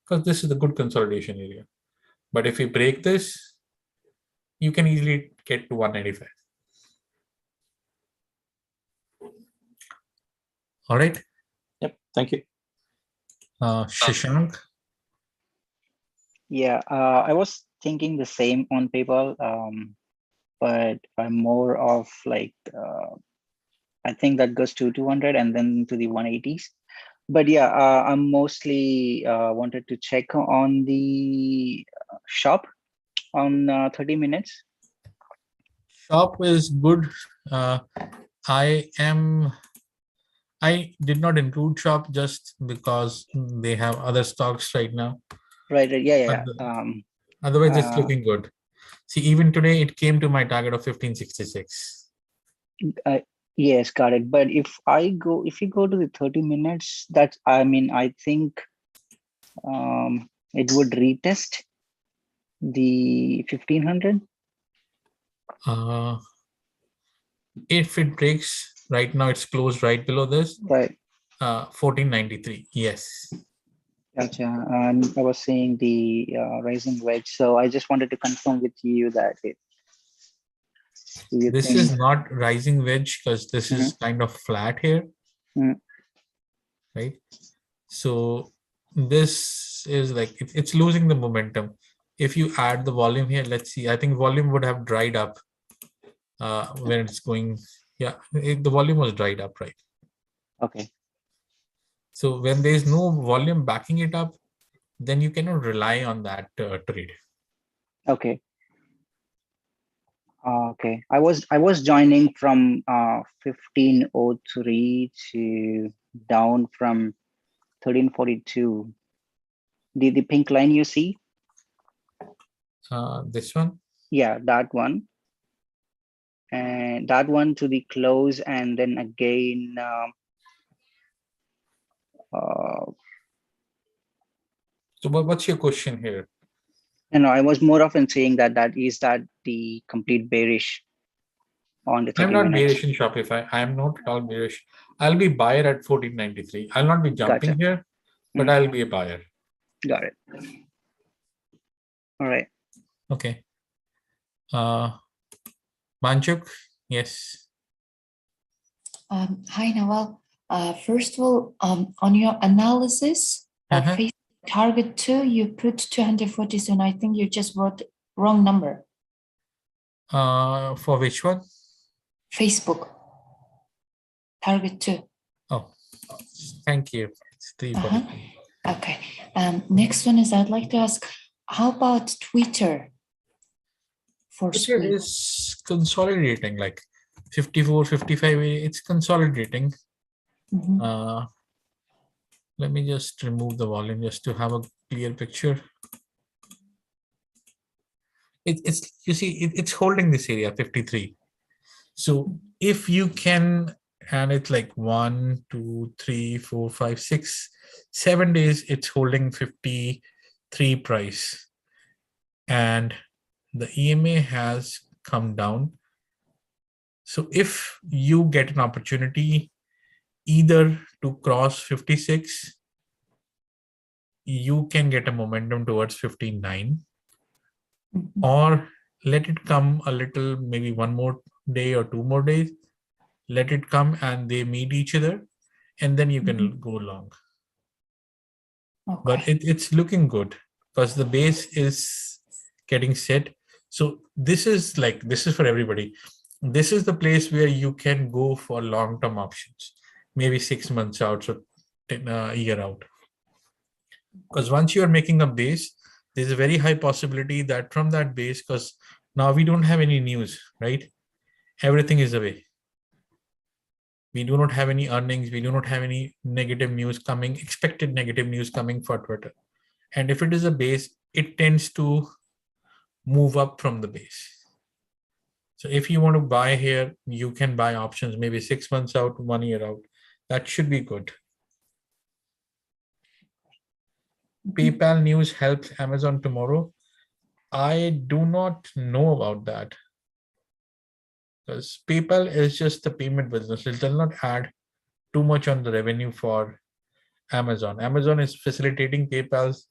because this is a good consolidation area. But if we break this, you can easily get to 195. All right. Yep. Thank you. Shashank. Yeah, I was thinking the same on PayPal, but I'm more of like, I think that goes to 200 and then to the 180s. But yeah, I'm mostly wanted to check on the shop on 30 minutes. Shop is good. I did not include shop just because they have other stocks right now. Right. Yeah. Otherwise, it's looking good. See, even today, it came to my target of 1566. Yes, got it. But if you go to the 30 minutes, that's, I mean, I think it would retest the 1500. If it breaks, right now it's closed right below this. Right. 1493. Yes. Gotcha. And I was seeing the rising wedge, so I just wanted to confirm with you that this think... is not rising wedge because this is kind of flat here, right? So this is like it's losing the momentum. If you add the volume here, let's see. I think volume would have dried up when it's going. Yeah, the volume was dried up, right? Okay. So when there is no volume backing it up, then you cannot rely on that trade. Okay. Okay. I was joining from 1503 to down from 1342. The pink line you see? This one? Yeah, that one. And that one to the close, and then again so what's your question here? I was more often saying that is that the complete bearish on the 30 I'm not minutes. bearish in Shopify. I'm not at all bearish. I'll be buyer at 1493. I'll not be jumping here, but I'll be a buyer. Got it. All right. Okay. Manchuk, yes. Hi, Nawal. First of all, on your analysis of Facebook target 2, you put 247. I think you just wrote wrong number. For which one? Facebook target 2. Oh, thank you. It's 340. Okay. Next one is I'd like to ask, how about Twitter for Twitter speed? is consolidating like 54, 55. It's consolidating. Mhm. Let me just remove the volume just to have a clear picture. It's you see it's holding this area 53. So if you can, and it's like 1, 2, 3, 4, 5, 6, 7 days, it's holding 53 price, and the EMA has come down. So if you get an opportunity either to cross 56, you can get a momentum towards 59, Mhm. or let it come a little, maybe one more day or 2 more days, let it come and they meet each other, and then you can go long. But Okay. it's looking good because the base is getting set. So this is for everybody. This is the place where you can go for long-term options, maybe 6 months out, so a year out. Because once you are making a base, there's a very high possibility that from that base, because now we don't have any news, right? Everything is away. We do not have any earnings. We do not have any negative news coming, expected negative news coming for Twitter. And if it is a base, it tends to move up from the base. So if you want to buy here, you can buy options maybe 6 months out, 1 year out. That should be good. PayPal news helps Amazon tomorrow. I do not know about that because PayPal is just the payment business. It does not add too much on the revenue for Amazon. Amazon is facilitating PayPal's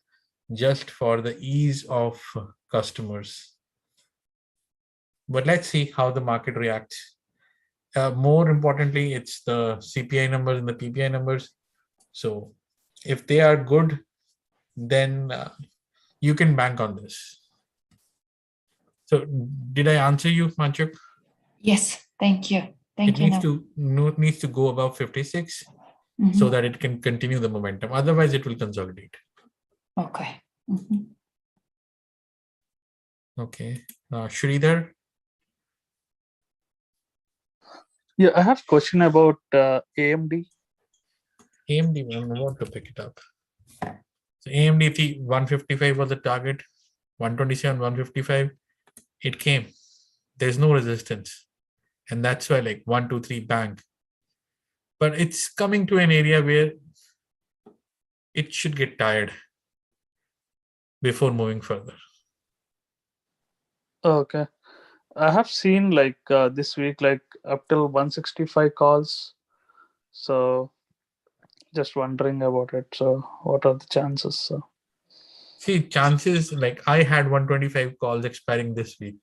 just for the ease of customers. But let's see how the market reacts. More importantly, it's the CPI numbers and the PPI numbers. So if they are good, then you can bank on this. So did I answer you, Manchuk? Yes, thank you. Thank you. It needs to go above 56 so that it can continue the momentum. Otherwise, it will consolidate. Okay. Okay. Sridhar? Yeah, I have a question about AMD. AMD, I want to pick it up. So AMD 155 was the target, 127, 155. It came. There's no resistance. And that's why like 1, 2, 3 bank. But it's coming to an area where it should get tired before moving further. Okay. I have seen like this week, like up till 165 calls. So just wondering about it. So what are the chances? So See, chances like I had 125 calls expiring this week.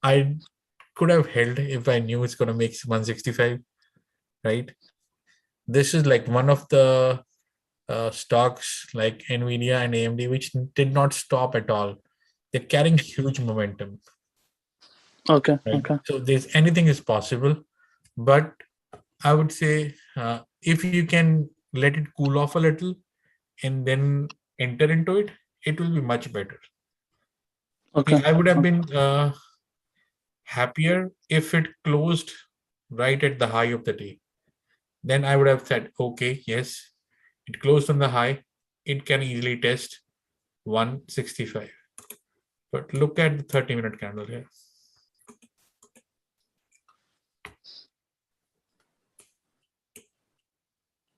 I could have held if I knew it's going to make 165, right? This is like one of the stocks like Nvidia and AMD, which did not stop at all. They're carrying huge momentum. okay, Right? okay, So there's anything is possible, but I would say if you can let it cool off a little and then enter into it, it will be much better. okay, I would have been happier if it closed right at the high of the day. Then I would have said, okay, yes, it closed on the high. It can easily test 165. But look at the 30-minute candle here.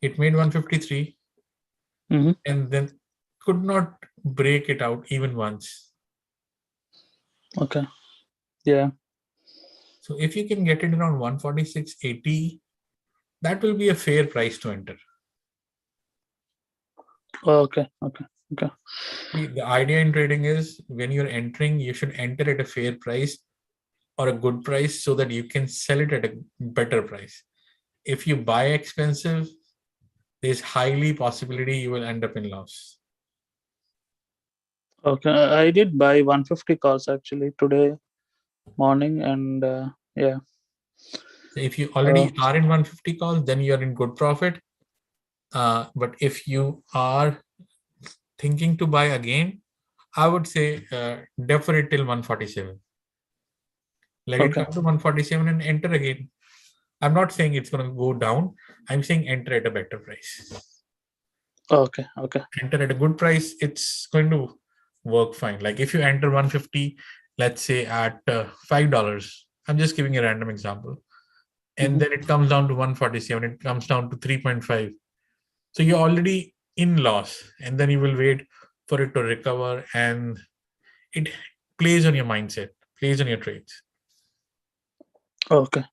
It made 153 and then could not break it out even once. okay, yeah, So if you can get it around 146.80, that will be a fair price to enter. okay, okay, okay, The idea in trading is when you're entering, you should enter at a fair price or a good price so that you can sell it at a better price. If you buy expensive, there's highly possibility you will end up in loss. okay. I did buy 150 calls actually today morning, and yeah. So if you already are in 150 calls, then you're in good profit. But if you are thinking to buy again, I would say defer it till 147. Let it come to 147 and enter again. I'm not saying it's going to go down. I'm saying enter at a better price. Okay. Enter at a good price, it's going to work fine. Like if you enter 150, let's say at $5, I'm just giving a random example, and then it comes down to 147, it comes down to 3.5. So you're already in loss, and then you will wait for it to recover, and it plays on your mindset, plays on your trades. Okay.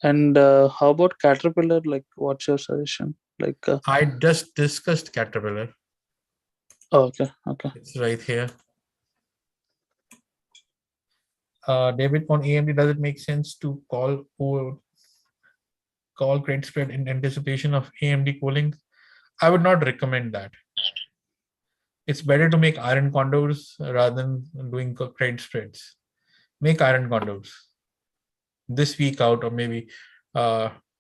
And how about Caterpillar? Like, what's your suggestion? Like, I just discussed Caterpillar. okay. It's right here. David, on AMD, does it make sense to call credit spread in anticipation of AMD cooling? I would not recommend that. It's better to make iron condors rather than doing credit spreads. Make iron condors this week out, or maybe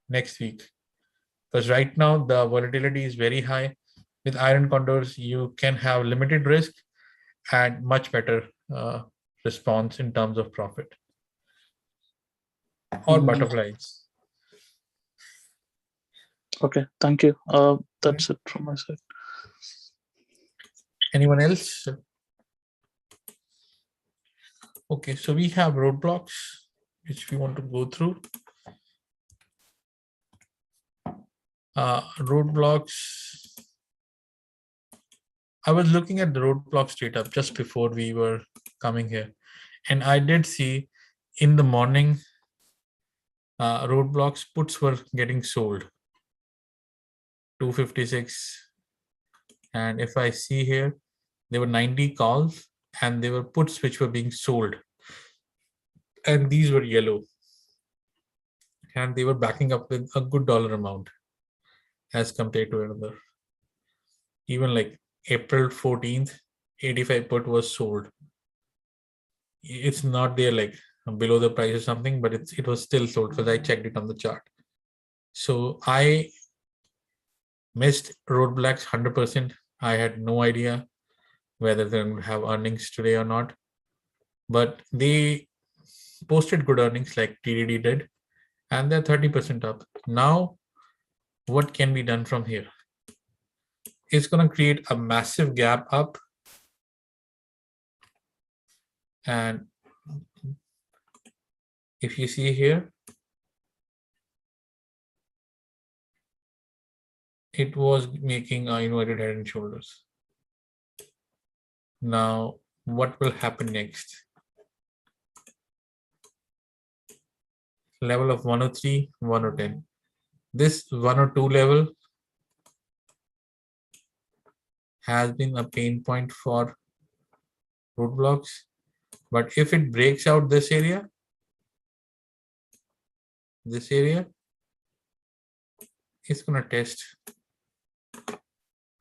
next week. Because right now the volatility is very high. With iron condors, you can have limited risk and much better response in terms of profit. Or butterflies. Okay, thank you. That's it from my side. Anyone else? Okay, so we have roadblocks, which we want to go through. Roadblocks. I was looking at the roadblocks data just before we were coming here, and I did see in the morning roadblocks puts were getting sold 256, and if I see here, there were 90 calls and there were puts which were being sold, and these were yellow, and they were backing up with a good dollar amount as compared to another. Even like April 14th, 85 put was sold. It's not there like below the price or something, but it was still sold because I checked it on the chart. So I missed roadblocks 100%. I had no idea whether they're going to have earnings today or not, but they posted good earnings like TDD did, and they're 30% up. Now, what can be done from here? It's going to create a massive gap up, and if you see here, it was making a inverted head and shoulders. Now, what will happen next? Level of 103, 110. This 102 level has been a pain point for roadblocks, but if it breaks out this area, it's going to test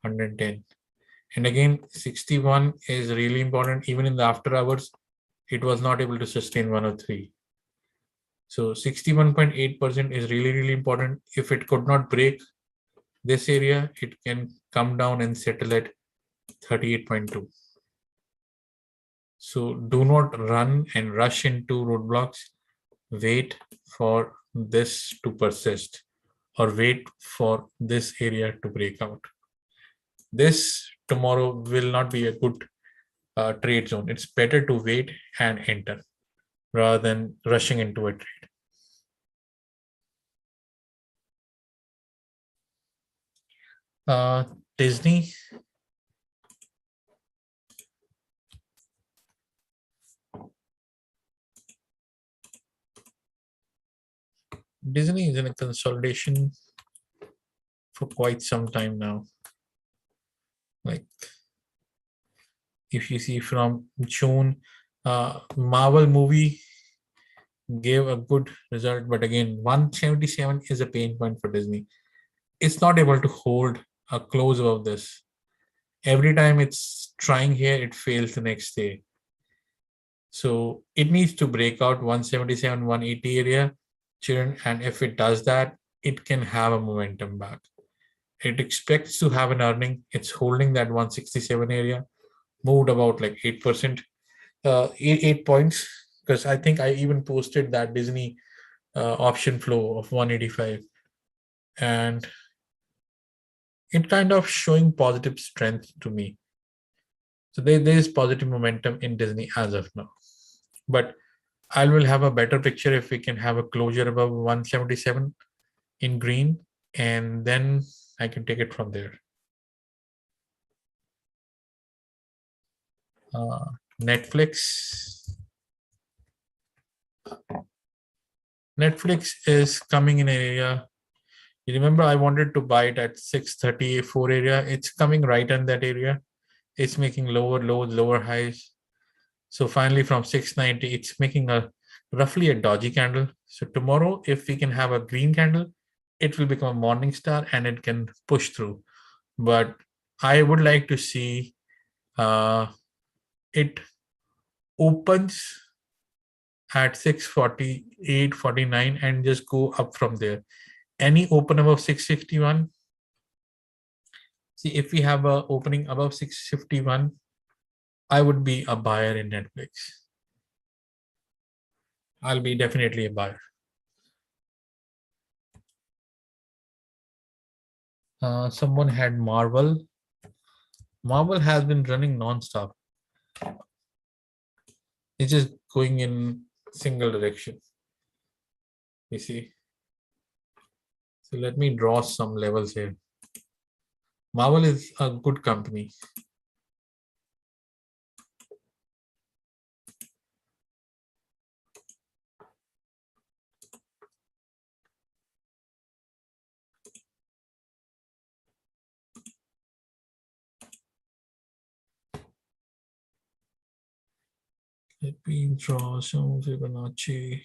110. And again, 61 is really important. Even in the after hours, it was not able to sustain 103. So 61.8% is really, really important. If it could not break this area, it can come down and settle at 38.2. So do not run and rush into roadblocks. Wait for this to persist, or wait for this area to break out. This tomorrow will not be a good trade zone. It's better to wait and enter rather than rushing into a trade. Disney. Disney is in a consolidation for quite some time now. Like if you see from June, Marvel movie gave a good result, but again, 177 is a pain point for Disney. It's not able to hold a close above this. Every time it's trying here, it fails the next day. So it needs to break out 177, 180 area, children, and if it does that, it can have a momentum back. It expects to have an earning. It's holding that 167 area, moved about like 8%, 8 points. Because I think I even posted that Disney option flow of 185. And it kind of showing positive strength to me. So there is positive momentum in Disney as of now. But I will have a better picture if we can have a closure above 177 in green, and then I can take it from there. Netflix. Netflix is coming in an area. You remember I wanted to buy it at 634 area. It's coming right in that area. It's making lower lows, lower highs. So finally from 690, it's making a roughly a dodgy candle. So tomorrow, if we can have a green candle, it will become a morning star and it can push through. But I would like to see it opens at 648, 49 and just go up from there. Any open above 651. See, if we have a opening above 651, I would be a buyer in Netflix. I'll be definitely a buyer. Someone had Marvel. Marvel has been running non-stop. It's just going in single direction. You see. So let me draw some levels here. Marvel is a good company. Let me draw some Fibonacci.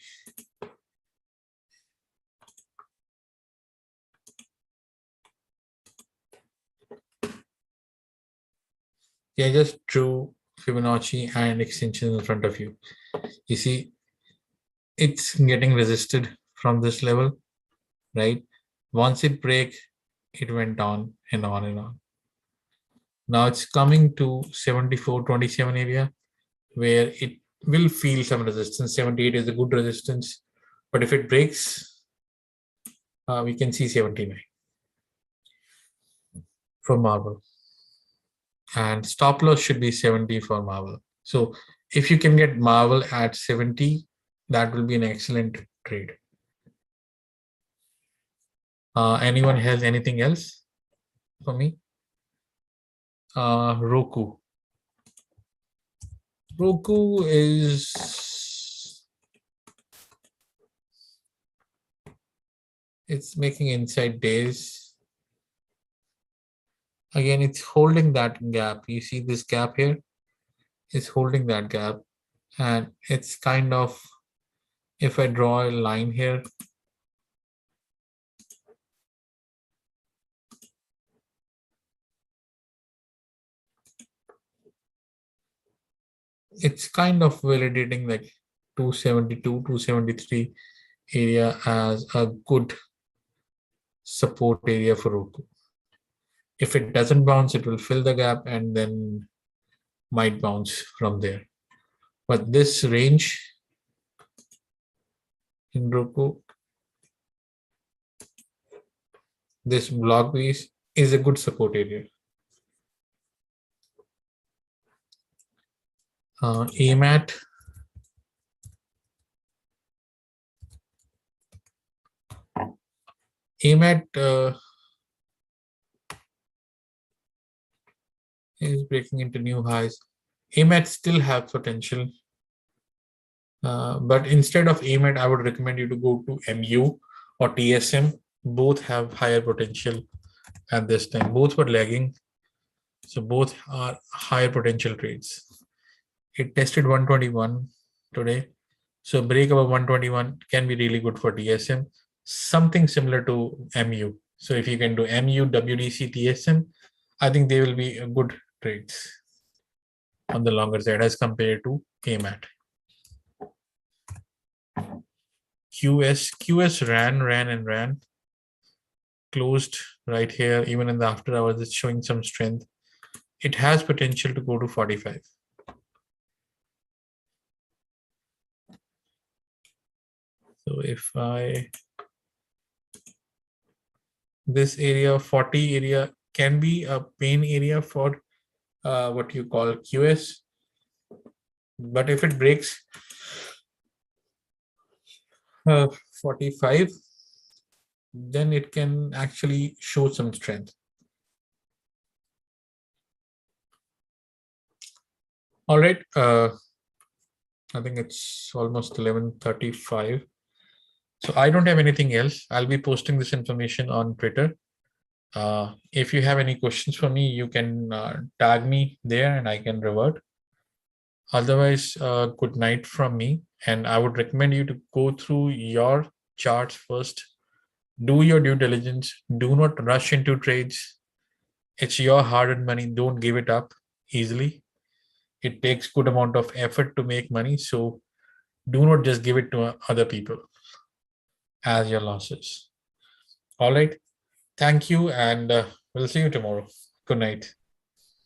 Yeah, I just drew Fibonacci and extensions in front of you. You see, it's getting resisted from this level, right? Once it break, it went on and on and on. Now it's coming to 74.27 area where it will feel some resistance. 78 is a good resistance, but if it breaks, we can see 79 for Marvel. And stop loss should be 70 for Marvel. So if you can get Marvel at 70, that will be an excellent trade. Anyone has anything else for me? Roku. Roku is, it's making inside days. Again, it's holding that gap. You see this gap here? It's holding that gap. And it's kind of, if I draw a line here, it's kind of validating like 272, 273 area as a good support area for Roku. If it doesn't bounce, it will fill the gap and then might bounce from there. But this range in Roku, this block base is a good support area. Amdt. Amdt is breaking into new highs. Amdt still have potential. But instead of Amdt, I would recommend you to go to MU or TSM. Both have higher potential at this time. Both were lagging. So both are higher potential trades. It tested 121 today. So break above 121 can be really good for TSM. Something similar to MU. So if you can do MU, WDC, TSM, I think they will be good trades on the longer side as compared to Amdt. QS ran. closed right here, even in the after hours, it's showing some strength. It has potential to go to 45. So if this area 40 area can be a pain area for what you call QS, but if it breaks 45, then it can actually show some strength. All right, I think it's almost 11:35. So I don't have anything else. I'll be posting this information on Twitter. If you have any questions for me, you can tag me there and I can revert. Otherwise, good night from me. And I would recommend you to go through your charts first. Do your due diligence. Do not rush into trades. It's your hard-earned money. Don't give it up easily. It takes good amount of effort to make money. So do not just give it to other people as your losses. All right. Thank you. And we'll see you tomorrow. Good night.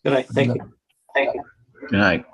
Good night. Thank you. Good night.